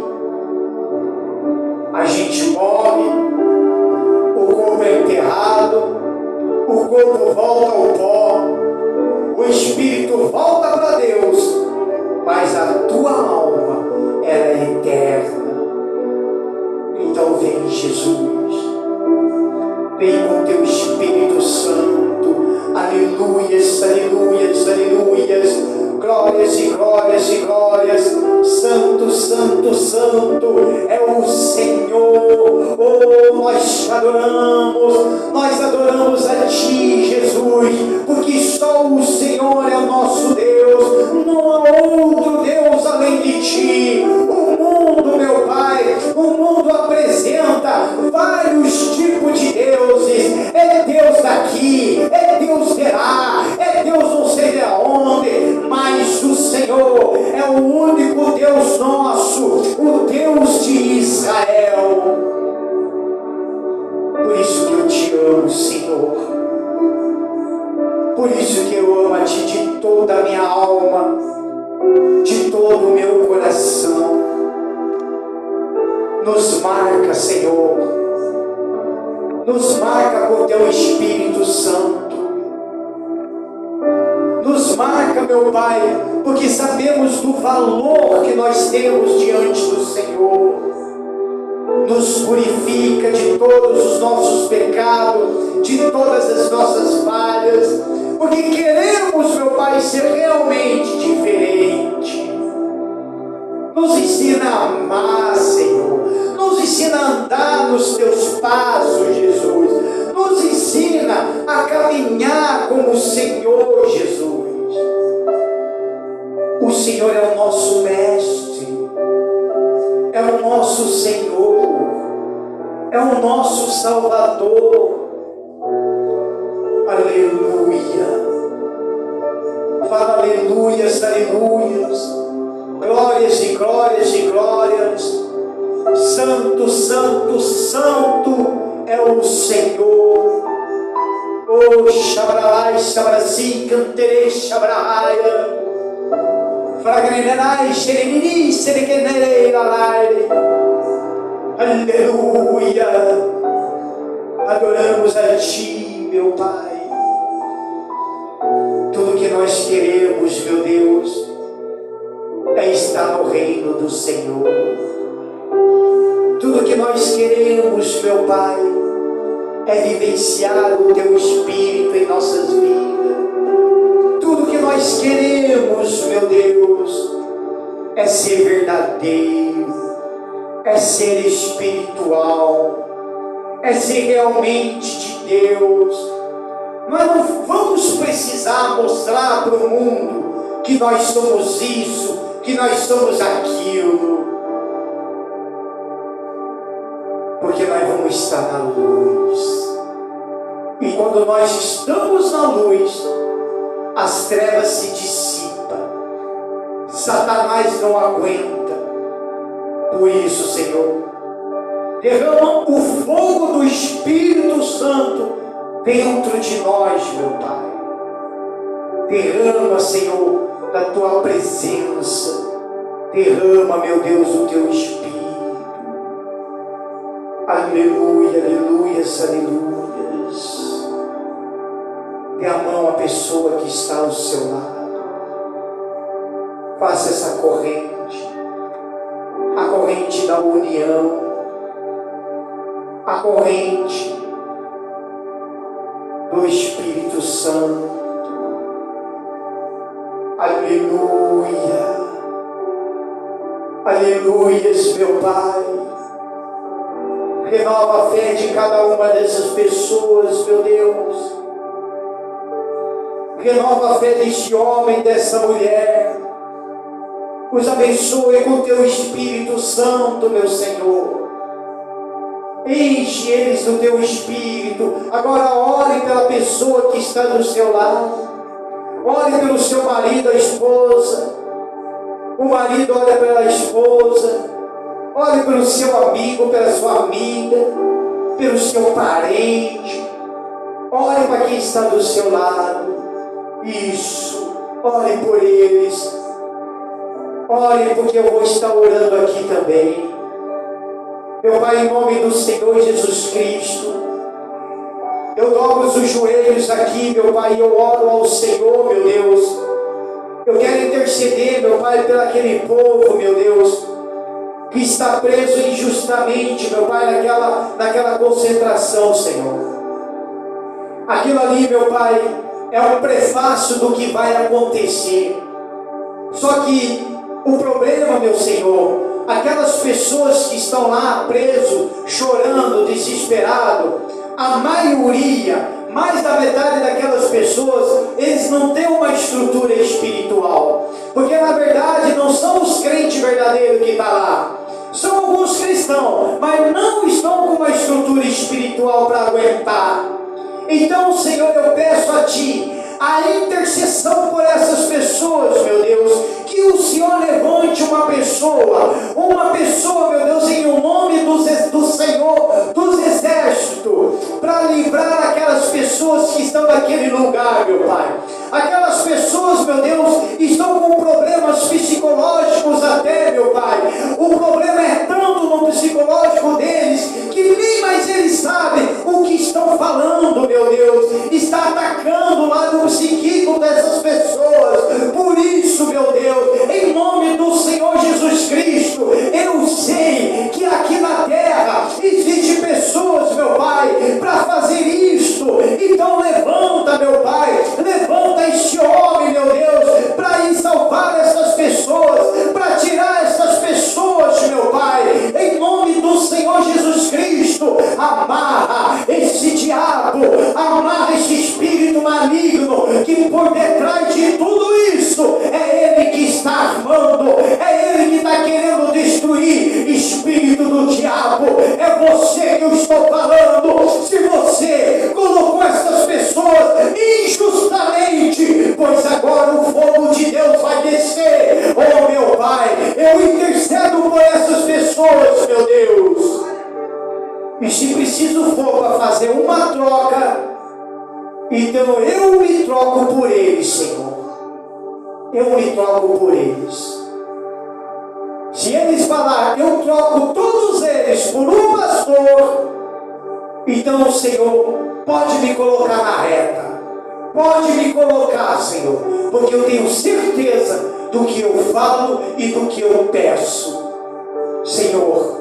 A gente morre, o corpo é enterrado, o corpo volta ao pó, o espírito volta para Deus, mas a tua alma, ela é eterna. Então vem, Jesus, vem com teu Espírito Santo. Aleluias, aleluias, aleluias. Glórias e glórias e glórias. Santo, santo, santo é o Senhor. Oh, nós te adoramos, nós adoramos a Ti, Jesus, porque só o Senhor é o nosso Deus, não há outro Deus além de Ti. O mundo, meu Pai, o mundo apresenta vários tipos de deuses. É Deus daqui, é Deus de lá, é Deus não sei de onde, mas o Senhor é o único Deus nosso, o Deus de Israel. Por isso que eu te amo, Senhor. Por isso que eu amo a Ti de toda a minha alma, de todo o meu coração. Nos marca, Senhor. Nos marca com Teu Espírito Santo. Nos marca, meu Pai, porque sabemos do valor que nós temos diante do Senhor. Nos purifica de todos os nossos pecados, de todas as nossas falhas, porque queremos, meu Pai, ser realmente diferente. Nos ensina a amar, Senhor. Nos ensina a andar nos Teus passos, Jesus. Nos ensina a caminhar com o Senhor, Jesus. O Senhor é o nosso Mestre, é o nosso Senhor, é o nosso Salvador. Aleluia. Fala aleluias, aleluias. Glórias e glórias e glórias. Santo, santo, santo é o Senhor. Oh, Shabralai, Shabrasi, Canterei, Shabrahaya. Fragrenai, Xerenini, Serequenerei, Lalai. Aleluia. Adoramos a Ti, meu Pai. Tudo que nós queremos, meu Deus, é estar no reino do Senhor. Tudo que nós queremos, meu Pai, é vivenciar o Teu Espírito em nossas vidas. Tudo que nós queremos, meu Deus, é ser verdadeiro, é ser espiritual, é ser realmente de Deus. Nós não vamos precisar mostrar para o mundo que nós somos isso, que nós somos aquilo, porque nós vamos estar na luz. E quando nós estamos na luz, as trevas se dissipam, Satanás não aguenta. Por isso, Senhor, derrama o fogo do Espírito Santo dentro de nós, meu Pai. Derrama, Senhor, da Tua presença. Derrama, meu Deus, o Teu Espírito. Aleluia, aleluias, aleluias. Dê a mão à pessoa que está ao seu lado. Faça essa corrente. A corrente da união. A corrente do Espírito Santo. Aleluia. Aleluias, meu Pai. Renova a fé de cada uma dessas pessoas, meu Deus. Renova a fé deste homem, dessa mulher. Os abençoe com Teu Espírito Santo, meu Senhor. Enche eles do Teu Espírito. Agora ore pela pessoa que está do seu lado. Ore pelo seu marido, a esposa. O marido ora pela esposa. Ore pelo seu amigo, pela sua amiga, pelo seu parente. Ore para quem está do seu lado. Isso. Ore por eles. Ore porque eu vou estar orando aqui também. Meu Pai, em nome do Senhor Jesus Cristo, eu dobro os joelhos aqui, meu Pai, e eu oro ao Senhor, meu Deus. Eu quero interceder, meu Pai, pelo aquele povo, meu Deus, que está preso injustamente, meu Pai, naquela concentração, Senhor. Aquilo ali, meu Pai, é um prefácio do que vai acontecer. Só que o problema, meu Senhor, aquelas pessoas que estão lá presos, chorando, desesperado, a maioria, mais da metade daquelas pessoas, eles não têm uma estrutura espiritual. Porque na verdade não são os crentes verdadeiros que estão lá. São alguns cristãos, mas não estão com uma estrutura espiritual para aguentar. Então, Senhor, eu peço a Ti a intercessão por essas pessoas, meu Deus, que o Senhor levante uma pessoa, meu Deus, em o nome do Senhor dos exércitos, para livrar aquelas pessoas que estão naquele lugar, meu Pai. Aquelas pessoas, meu Deus, estão com problemas psicológicos até, meu Pai. O problema é tanto no psicológico deles, que nem mais eles sabem o que estão falando, meu Deus. Está atacando lá no psíquico dessas pessoas. Por isso, meu Deus, em nome do Senhor Jesus Cristo, eu sei que aqui na terra existem pessoas, meu Pai, para fazer isto. Então levanta, meu Pai, levanta este homem, meu Deus, para ir salvar essas pessoas, para tirar essas pessoas, meu Pai, em nome do Senhor Jesus Cristo. Amarra esse diabo, amarra esse espírito maligno, que por detrás de tudo isso é ele que está armando, é ele que está querendo destruir. Espírito do diabo, é você que eu estou falando. Se você colocou essas pessoas injustamente, pois agora o fogo de Deus vai descer. Oh, meu Pai, eu intercedo por essas pessoas, meu Deus. E se preciso for para fazer uma troca, então eu me troco por eles, Senhor. Eu me troco por eles. Se eles falarem, eu troco todos eles por um pastor, então, Senhor, pode me colocar na reta. Pode me colocar, Senhor, porque eu tenho certeza do que eu falo e do que eu peço. Senhor,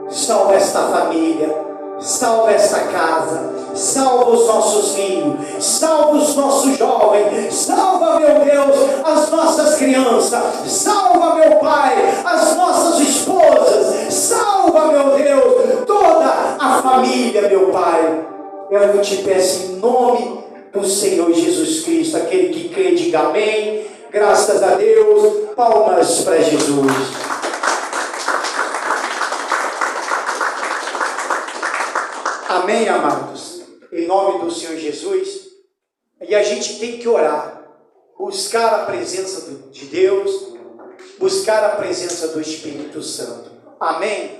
salva esta família, salva esta casa, salva os nossos filhos, salva os nossos jovens, salva, meu Deus, as nossas crianças, salva, meu Pai, as nossas esposas, salva, meu Deus, toda a família, aleluia, meu Pai. Eu te peço em nome do Senhor Jesus Cristo. Aquele que crê, diga amém. Graças a Deus. Palmas para Jesus. Amém, amados. Em nome do Senhor Jesus. E a gente tem que orar. Buscar a presença de Deus. Buscar a presença do Espírito Santo. Amém?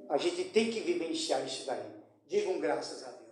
A gente tem que vivenciar isso daí. Digam graças a Deus.